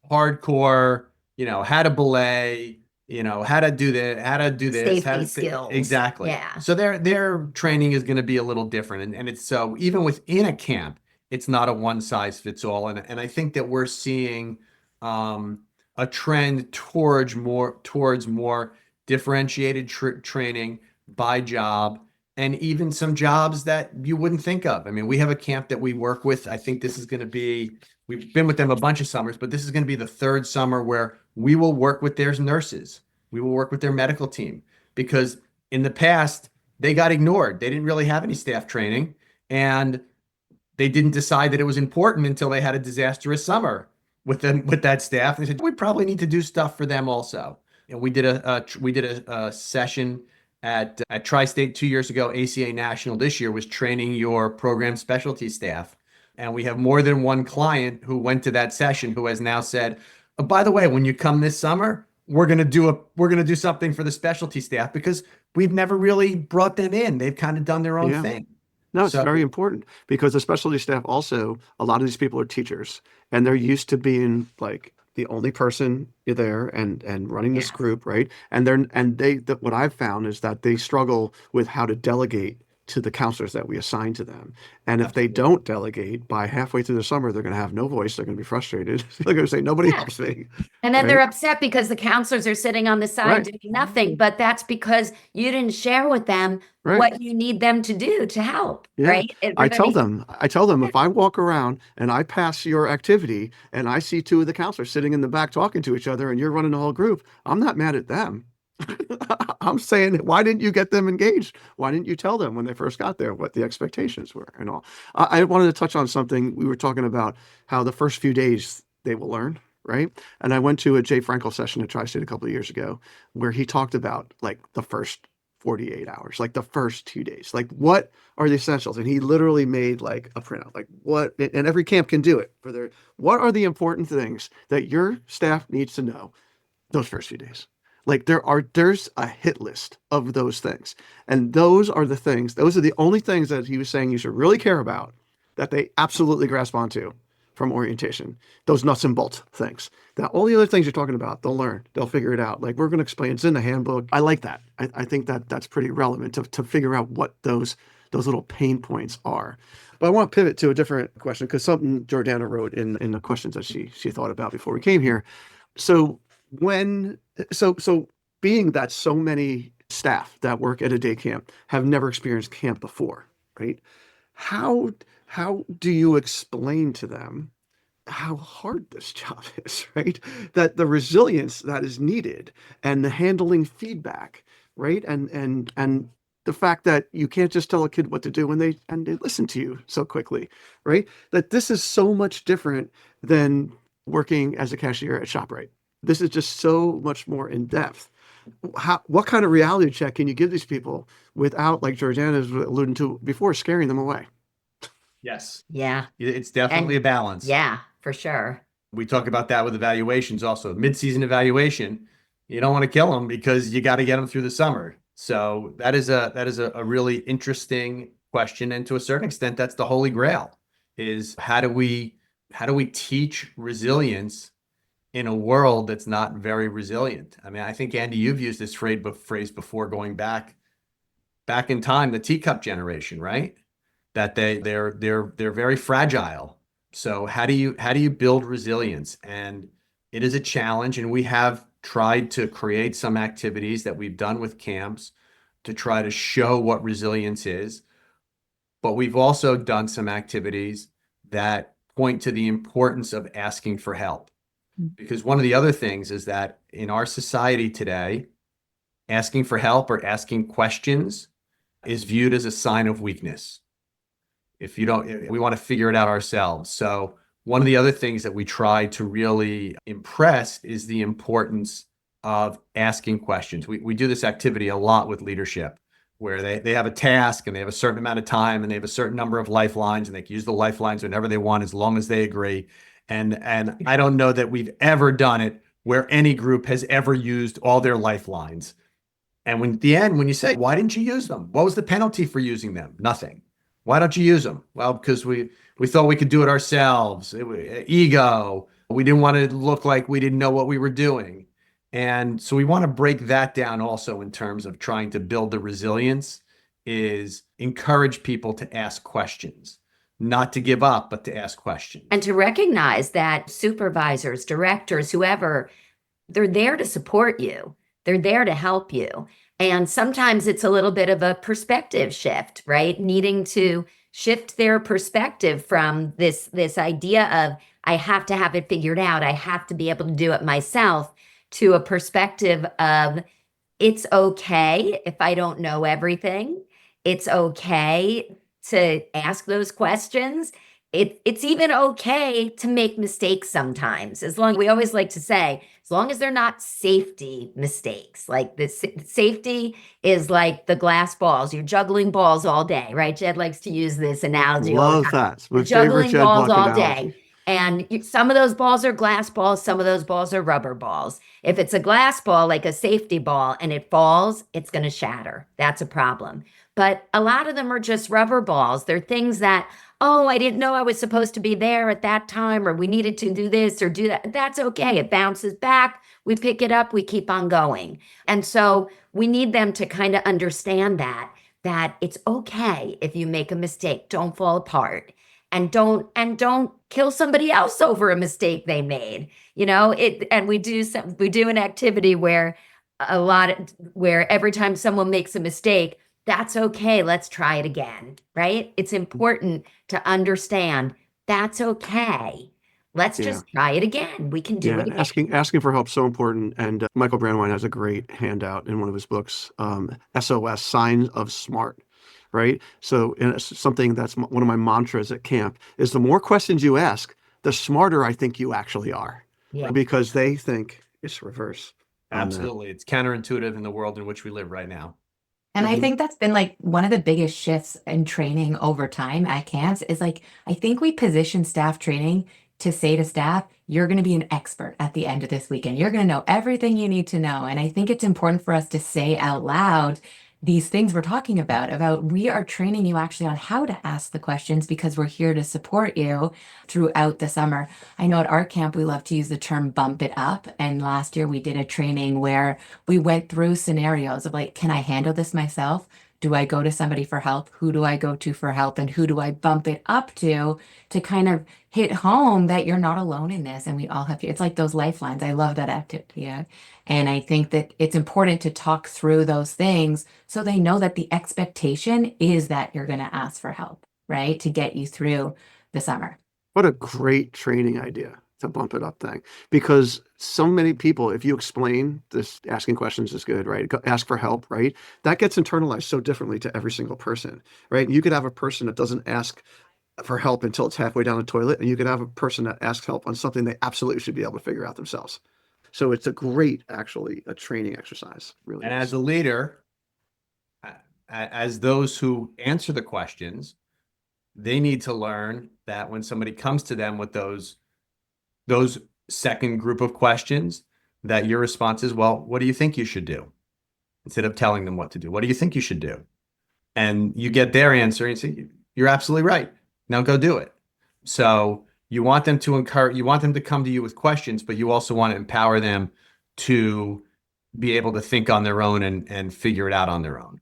hardcore, how to belay, how to do this, Safety skills. Exactly. Yeah. So their training is going to be a little different. And it's so even within a camp, it's not a one size fits all. And I think that we're seeing a trend towards more differentiated training by job, and even some jobs that you wouldn't think of. I mean, we have a camp that we work with. I think this is going to be, we've been with them a bunch of summers, but this is going to be the third summer where we will work with their nurses. We will work with their medical team, because in the past they got ignored. They didn't really have any staff training, and they didn't decide that it was important until they had a disastrous summer with that staff. And they said, we probably need to do stuff for them also. And we did a session at Tri-State 2 years ago. ACA National this year was training your program specialty staff. And we have more than one client who went to that session who has now said, oh, by the way, when you come this summer, we're going to do something for the specialty staff, because we've never really brought them in. They've kind of done their own thing. No, it's very important, because the specialty staff also, a lot of these people are teachers, and they're used to being like the only person there and running this group, right? What I've found is that they struggle with how to delegate to the counselors that we assign to them. And if they don't delegate, by halfway through the summer, they're going to have no voice. They're going to be frustrated. They're going to say, nobody helps me. And then they're upset because the counselors are sitting on the side doing nothing. But that's because you didn't share with them what you need them to do to help, right? I tell them, if I walk around and I pass your activity and I see two of the counselors sitting in the back talking to each other and you're running the whole group, I'm not mad at them. I'm saying, why didn't you get them engaged? Why didn't you tell them when they first got there what the expectations were and all? I wanted to touch on something. We were talking about how the first few days they will learn, right? And I went to a Jay Frankel session at Tri-State a couple of years ago where he talked about like the first 48 hours, like the first 2 days, like what are the essentials? And he literally made like a printout, like what, and every camp can do it what are the important things that your staff needs to know those first few days? Like there's a hit list of those things. And those are the only things that he was saying you should really care about, that they absolutely grasp onto from orientation. Those nuts and bolts things. That all the other things you're talking about, they'll learn, they'll figure it out. Like we're going to explain, it's in the handbook. I like that. I think that that's pretty relevant to figure out what those little pain points are. But I want to pivot to a different question, because something Jordana wrote in the questions that she thought about before we came here. So being that so many staff that work at a day camp have never experienced camp before, right? How do you explain to them how hard this job is, right? That the resilience that is needed and the handling feedback, right? And the fact that you can't just tell a kid what to do and they listen to you so quickly, right? That this is so much different than working as a cashier at ShopRite. This is just so much more in depth. What kind of reality check can you give these people without, like Jordana was alluding to before, scaring them away? Yes. Yeah. It's definitely a balance. Yeah, for sure. We talk about that with evaluations also. Mid-season evaluation, you don't want to kill them because you got to get them through the summer. So that is a really interesting question. And to a certain extent, that's the holy grail, is how do we teach resilience in a world that's not very resilient? I mean, I think, Andy, you've used this phrase before, going back in time, the teacup generation, right? That they're very fragile. So how do you build resilience? And it is a challenge, and we have tried to create some activities that we've done with camps to try to show what resilience is. But we've also done some activities that point to the importance of asking for help. Because one of the other things is that in our society today, asking for help or asking questions is viewed as a sign of weakness. If we want to figure it out ourselves. So one of the other things that we try to really impress is the importance of asking questions. We do this activity a lot with leadership, where they have a task and they have a certain amount of time and they have a certain number of lifelines, and they can use the lifelines whenever they want, as long as they agree. And I don't know that we've ever done it where any group has ever used all their lifelines. And when at the end, when you say, why didn't you use them? What was the penalty for using them? Nothing. Why don't you use them? Well, because we thought we could do it ourselves. Ego. We didn't want to look like we didn't know what we were doing. And so we want to break that down also in terms of trying to build the resilience, is encourage people to ask questions, not to give up, but to ask questions. And to recognize that supervisors, directors, whoever, they're there to support you. They're there to help you. And sometimes it's a little bit of a perspective shift, right? Needing to shift their perspective from this idea of, I have to have it figured out, I have to be able to do it myself, to a perspective of, it's okay if I don't know everything. It's okay to ask those questions. It's even okay to make mistakes sometimes, we always like to say, as long as they're not safety mistakes. Like this, safety is like the glass balls. You're juggling balls all day, right? Jed likes to use this analogy. Love that. It's my favorite Juggling Jed balls Buck all analogy. day. And some of those balls are glass balls, some of those balls are rubber balls. If it's a glass ball, like a safety ball, and it falls, it's going to shatter. That's a problem. But a lot of them are just rubber balls. They're things that, oh, I didn't know I was supposed to be there at that time, or we needed to do this or do that. That's okay. It bounces back. We pick it up. We keep on going. And so we need them to kind of understand that it's okay if you make a mistake. Don't fall apart. And don't kill somebody else over a mistake they made. And we do an activity where where every time someone makes a mistake, that's okay. Let's try it again, right? It's important to understand that's okay. Let's just try it again. We can do it again. Asking for help is so important. And Michael Brandwein has a great handout in one of his books, SOS, Signs of Smart. Right. So something that's one of my mantras at camp is, the more questions you ask, the smarter I think you actually are. Yeah. Because they think it's reverse. Absolutely. It's counterintuitive in the world in which we live right now. And I think that's been like one of the biggest shifts in training over time at camps, is like, I think we position staff training to say to staff, you're going to be an expert at the end of this weekend. You're going to know everything you need to know. And I think it's important for us to say out loud these things we're talking about we are training you actually on how to ask the questions, because we're here to support you throughout the summer. I know at our camp, we love to use the term bump it up. And last year we did a training where we went through scenarios of like, can I handle this myself? Do I go to somebody for help? Who do I go to for help? And who do I bump it up to kind of hit home that you're not alone in this? And we all have, it's like those lifelines. I love that activity. Yeah. And I think that it's important to talk through those things so they know that the expectation is that you're going to ask for help, right? To get you through the summer. What a great training idea, to bump it up thing. Because so many people, if you explain this, asking questions is good, right? Ask for help, right? That gets internalized so differently to every single person, right? You could have a person that doesn't ask for help until it's halfway down the toilet, and you could have a person that asks help on something they absolutely should be able to figure out themselves. So it's a great, actually, a training exercise, really. And as a leader, as those who answer the questions, they need to learn that when somebody comes to them with those second group of questions, that your response is, well, what do you think you should do? Instead of telling them what to do, what do you think you should do? And you get their answer and you say, you're absolutely right. Now go do it. So you want them to encourage, you want them to come to you with questions, but you also want to empower them to be able to think on their own and figure it out on their own.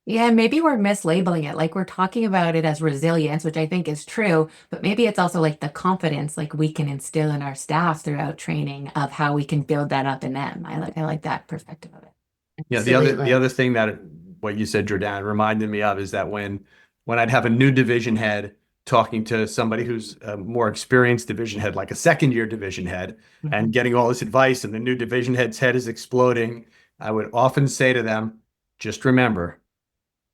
Yeah, maybe we're mislabeling it. Like we're talking about it as resilience, which I think is true, but maybe it's also like the confidence like we can instill in our staff throughout training of how we can build that up in them. I like that perspective of it. Yeah, Absolutely. the other thing that what you said, Jordan, reminded me of is that when I'd have a new division head talking to somebody who's a more experienced division head, like a second-year division head, and getting all this advice, and the new division head's head is exploding, I would often say to them, just remember,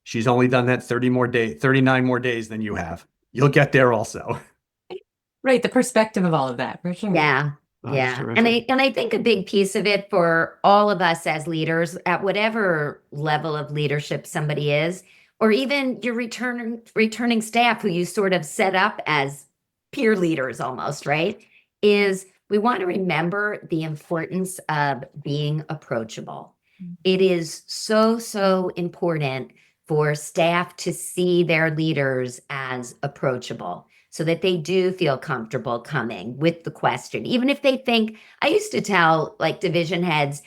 she's only done that 39 more days than you have. You'll get there also. Right, the perspective of all of that, for sure. Yeah. That's Yeah. terrific. And I think a big piece of it for all of us as leaders at whatever level of leadership somebody is, or even your returning staff who you sort of set up as peer leaders almost, right? Is we want to remember the importance of being approachable. It is so, so important for staff to see their leaders as approachable so that they do feel comfortable coming with the question. Even if they think, I used to tell like division heads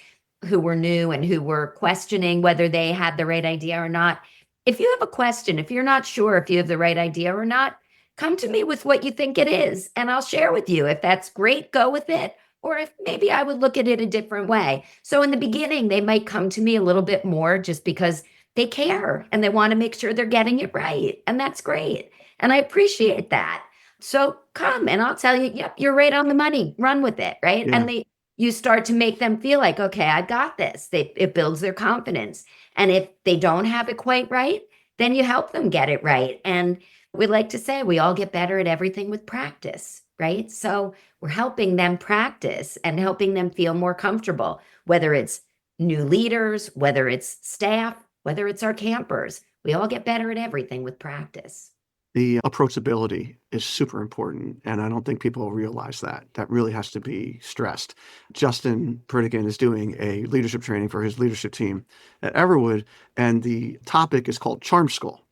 who were new and who were questioning whether they had the right idea or not, if you have a question, if you're not sure if you have the right idea or not, come to me with what you think it is, and I'll share with you. If that's great, go with it. Or if maybe I would look at it a different way. So in the beginning, they might come to me a little bit more just because they care and they want to make sure they're getting it right. And that's great. And I appreciate that. So come and I'll tell you, yep, you're right on the money. Run with it, right? Yeah. And you start to make them feel like, okay, I got this. It builds their confidence. And if they don't have it quite right, then you help them get it right. And we like to say we all get better at everything with practice, right? So we're helping them practice and helping them feel more comfortable, whether it's new leaders, whether it's staff, whether it's our campers. We all get better at everything with practice. The approachability is super important, and I don't think people realize that. That really has to be stressed. Justin Pritikin is doing a leadership training for his leadership team at Everwood, and the topic is called Charm School.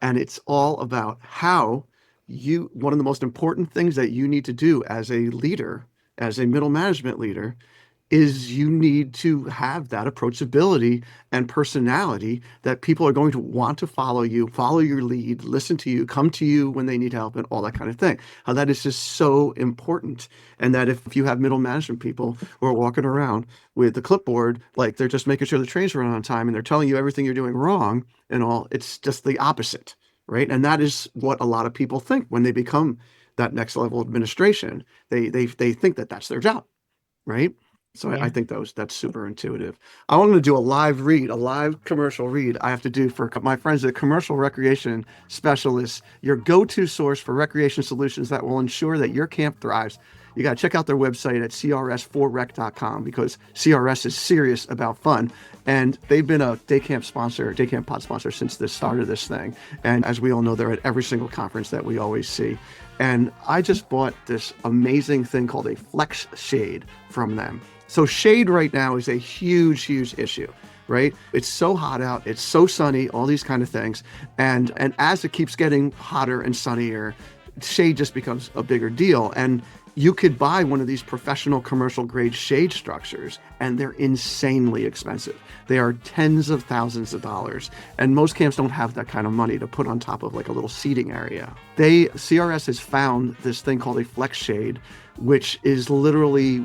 And it's all about how one of the most important things that you need to do as a leader, as a middle management leader, is you need to have that approachability and personality that people are going to want to follow you, follow your lead, listen to you, come to you when they need help, and all that kind of thing. How that is just so important. And that if you have middle management people who are walking around with the clipboard, like they're just making sure the trains run on time and they're telling you everything you're doing wrong and all, it's just the opposite, right? And that is what a lot of people think when they become that next level administration. They think that that's their job, right? So Yeah. I think that's super intuitive. I want to do a live commercial read I have to do for my friends at Commercial Recreation Specialists, your go-to source for recreation solutions that will ensure that your camp thrives. You got to check out their website at crs4rec.com because CRS is serious about fun. And they've been a day camp pod sponsor since the start of this thing. And as we all know, they're at every single conference that we always see. And I just bought this amazing thing called a Flex Shade from them. So shade right now is a huge, huge issue, right? It's so hot out, it's so sunny, all these kind of things. And as it keeps getting hotter and sunnier, shade just becomes a bigger deal. And you could buy one of these professional commercial grade shade structures and they're insanely expensive. They are tens of thousands of dollars. And most camps don't have that kind of money to put on top of like a little seating area. CRS has found this thing called a Flex Shade, which is literally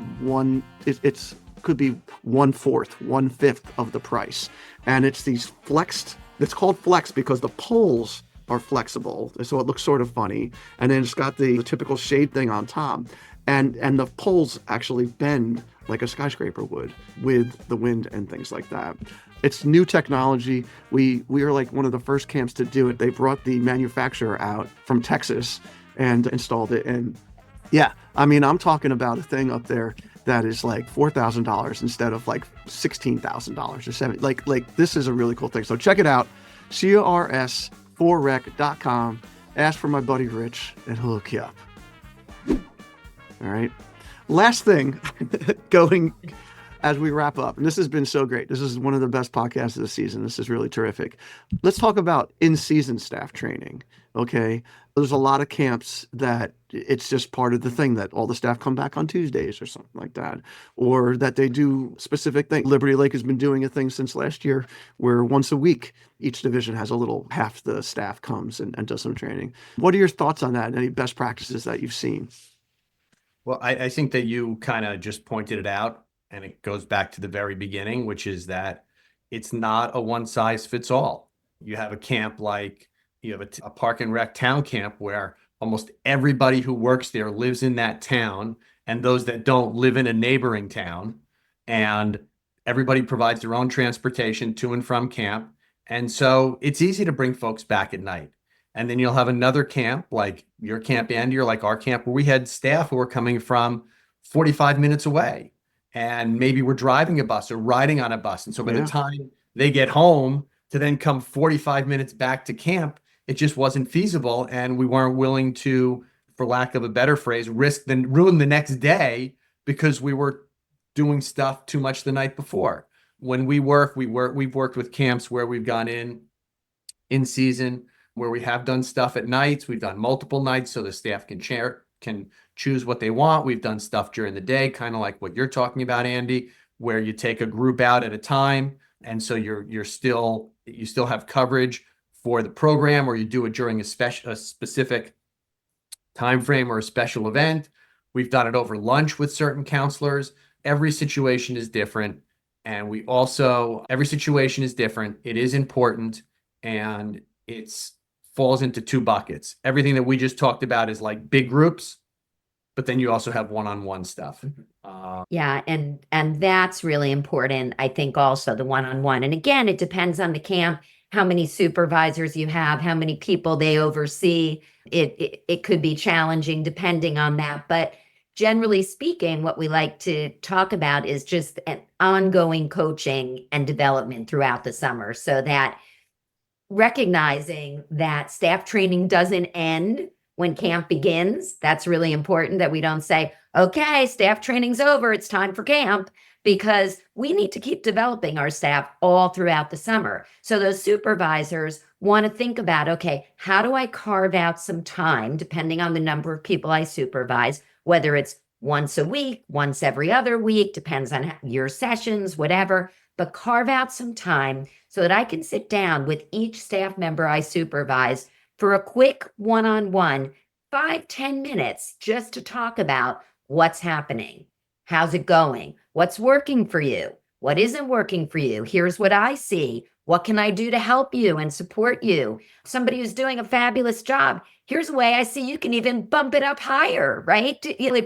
it's could be 1/4, 1/5 of the price. And it's these flexed, it's called flex because the poles are flexible. So it looks sort of funny. And then it's got the typical shade thing on top. And the poles actually bend like a skyscraper would with the wind and things like that. It's new technology. We are like one of the first camps to do it. They brought the manufacturer out from Texas and installed it. And yeah, I mean, I'm talking about a thing up there that is like $4,000 instead of like $16,000 or $7,000. Like this is a really cool thing. So check it out, crs4rec.com. Ask for my buddy Rich, and he'll hook you up. All right. Last thing, as we wrap up, and this has been so great. This is one of the best podcasts of the season. This is really terrific. Let's talk about in-season staff training. Okay. There's a lot of camps that it's just part of the thing that all the staff come back on Tuesdays or something like that, or that they do specific things. Liberty Lake has been doing a thing since last year where once a week, each division has a little, half the staff comes and does some training. What are your thoughts on that? Any best practices that you've seen? Well, I think that you kind of just pointed it out, and it goes back to the very beginning, which is that it's not a one size fits all. You have a camp like you have a park and rec town camp where almost everybody who works there lives in that town, and those that don't live in a neighboring town, and everybody provides their own transportation to and from camp. And so it's easy to bring folks back at night. And then you'll have another camp like your camp, Andy, or like our camp, where we had staff who were coming from 45 minutes away, and maybe we're driving a bus or riding on a bus. And so by the time they get home to then come 45 minutes back to camp, it just wasn't feasible. And we weren't willing to, for lack of a better phrase, ruin the next day because we were doing stuff too much the night before. When we've worked with camps where we've gone in season, where we have done stuff at nights. We've done multiple nights so the staff can choose what they want. We've done stuff during the day, kind of like what you're talking about, Andy, where you take a group out at a time. And so you still have coverage for the program, or you do it during a specific time frame or a special event. We've done it over lunch with certain counselors. Every situation is different. And every situation is different. It is important. And it's falls into two buckets. Everything that we just talked about is like big groups, but then you also have one-on-one stuff. Yeah, and that's really important. I think also the one-on-one. And again, it depends on the camp, how many supervisors you have, how many people they oversee. It could be challenging depending on that. But generally speaking, what we like to talk about is just an ongoing coaching and development throughout the summer, so that recognizing that staff training doesn't end when camp begins. That's really important, that we don't say, okay, staff training's over, it's time for camp, because we need to keep developing our staff all throughout the summer. So those supervisors want to think about, okay, how do I carve out some time, depending on the number of people I supervise, whether it's once a week, once every other week, depends on your sessions, whatever, but carve out some time so that I can sit down with each staff member I supervise for a quick one-on-one, 5-10 minutes, just to talk about what's happening. How's it going? What's working for you? What isn't working for you? Here's what I see. What can I do to help you and support you? Somebody who's doing a fabulous job, here's a way I see you can even bump it up higher, right?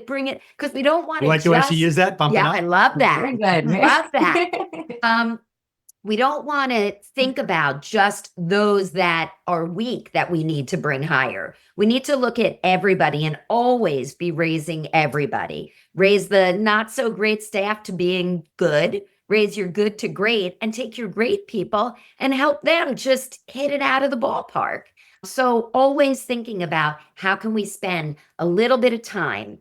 Bring it, because we don't want to Like, do I actually use that? Bump it up? I love that. Very good. Love that. We don't want to think about just those that are weak that we need to bring higher. We need to look at everybody and always be raising everybody. Raise the not so great staff to being good, raise your good to great, and take your great people and help them just hit it out of the ballpark. So always thinking about how can we spend a little bit of time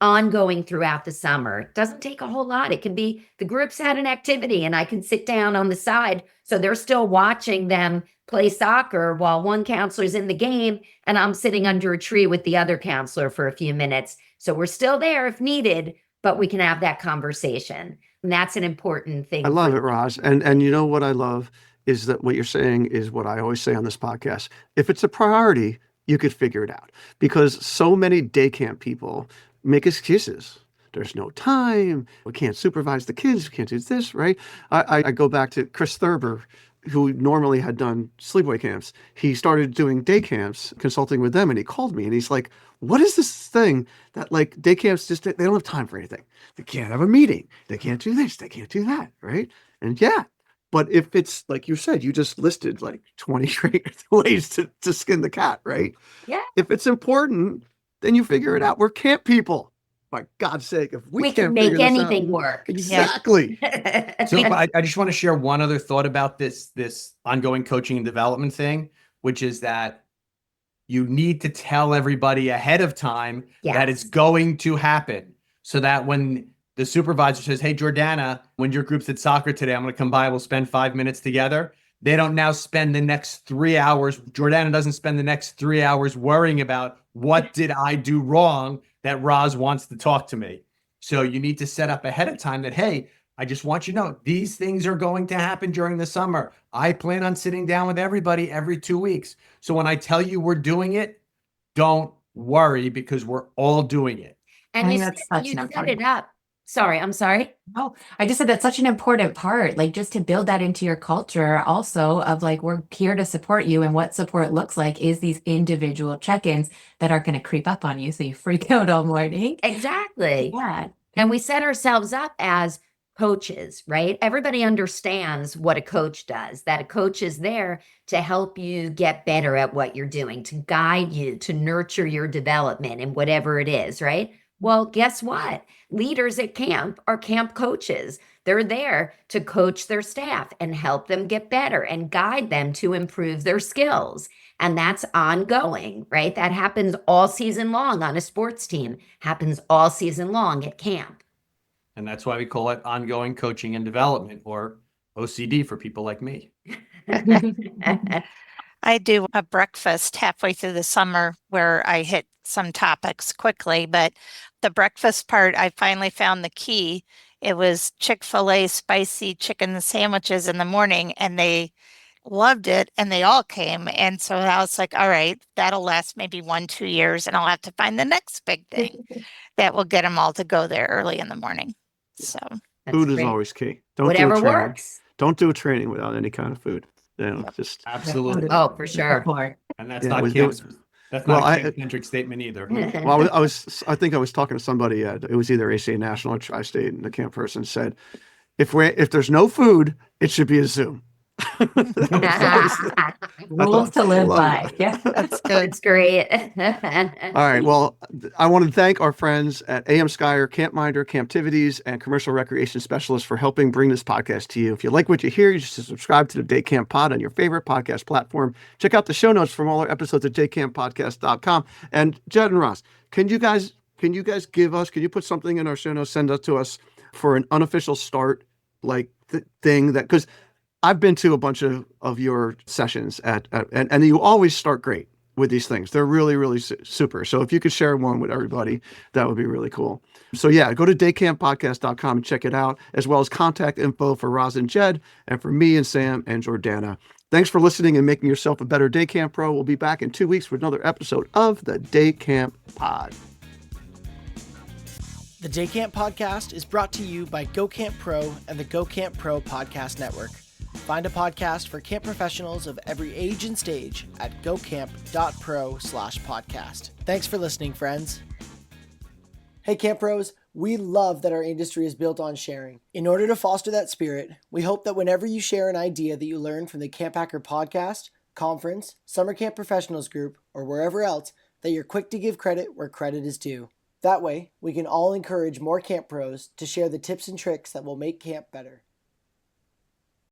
ongoing throughout the summer. It doesn't take a whole lot. It can be the group's had an activity and I can sit down on the side so they're still watching them play soccer while one counselor's in the game and I'm sitting under a tree with the other counselor for a few minutes. So we're still there if needed, but we can have that conversation. And that's an important thing. I love it, Roz. And you know what I love is that what you're saying is what I always say on this podcast. If it's a priority, you could figure it out, because so many day camp people make excuses. There's no time. We can't supervise the kids. We can't do this, right? I go back to Chris Thurber, who normally had done sleepaway camps. He started doing day camps, consulting with them, and he called me and he's like, what is this thing that like day camps just, they don't have time for anything. They can't have a meeting. They can't do this. They can't do that, right? And yeah, but if it's like you said, you just listed like 20 great ways to skin the cat, right? Yeah. If it's important, then you figure it out. We're camp people. My God's sake, if we We can can't make figure this anything out. work. Exactly. So I just want to share one other thought about this ongoing coaching and development thing, which is that you need to tell everybody ahead of time that it's going to happen, so that when the supervisor says, hey, Jordana, when your group's at soccer today, I'm going to come by. We'll spend 5 minutes together. They don't now spend the next 3 hours. Jordana doesn't spend the next 3 hours worrying about what did I do wrong that Roz wants to talk to me. So you need to set up ahead of time that, hey, I just want you to know these things are going to happen during the summer. I plan on sitting down with everybody every 2 weeks. So when I tell you we're doing it, don't worry because we're all doing it. I And think you, that's such you an set important it up. Sorry, I'm sorry. Oh, I just said that's such an important part, like just to build that into your culture also of like, we're here to support you. And what support looks like is these individual check-ins that are going to creep up on you. So you freak out all morning. Exactly. Yeah. And we set ourselves up as coaches, right? Everybody understands what a coach does, that a coach is there to help you get better at what you're doing, to guide you, to nurture your development in whatever it is, right? Well, guess what? Leaders at camp are camp coaches. They're there to coach their staff and help them get better and guide them to improve their skills. And that's ongoing, right? That happens all season long on a sports team, happens all season long at camp. And that's why we call it ongoing coaching and development, or OCD for people like me. I do a breakfast halfway through the summer where I hit some topics quickly, but the breakfast part, I finally found the key. It was Chick-fil-A spicy chicken sandwiches in the morning, and they loved it, and they all came. And so I was like, all right, that'll last maybe 1, 2 years, and I'll have to find the next big thing that will get them all to go there early in the morning. So That's Food is great. always key. Don't Whatever do a training. works. Don't do a training without any kind of food. Just Absolutely. Oh, for sure. And that's Yeah, not it was- camp's. That's well, not a I- camp-centric statement either. well, I think I was talking to somebody at, it was either ACA National or Tri-State, and the camp person said, if there's no food, it should be a Zoom. Rules to live by. Yeah. that's good. It's great. All right. Well, I want to thank our friends at AM Skyer, Campminder, Camptivities, and Commercial Recreation Specialists for helping bring this podcast to you. If you like what you hear, you should subscribe to the Day Camp Pod on your favorite podcast platform. Check out the show notes from all our episodes at jcamppodcast.com. And Jed and Ross, can you guys can you put something in our show notes, send it to us for an unofficial start, like thing that, because I've been to a bunch of your sessions and you always start great with these things. They're really, really super. So if you could share one with everybody, that would be really cool. So yeah, go to daycamppodcast.com and check it out, as well as contact info for Roz and Jed and for me and Sam and Jordana. Thanks for listening and making yourself a better Day Camp Pro. We'll be back in 2 weeks with another episode of the Day Camp Pod. The Day Camp Podcast is brought to you by Go Camp Pro and the Go Camp Pro Podcast Network. Find a podcast for camp professionals of every age and stage at gocamp.pro/podcast. Thanks for listening, friends. Hey, Camp Pros, we love that our industry is built on sharing. In order to foster that spirit, we hope that whenever you share an idea that you learned from the Camp Hacker podcast, conference, summer camp professionals group, or wherever else, that you're quick to give credit where credit is due. That way, we can all encourage more camp pros to share the tips and tricks that will make camp better.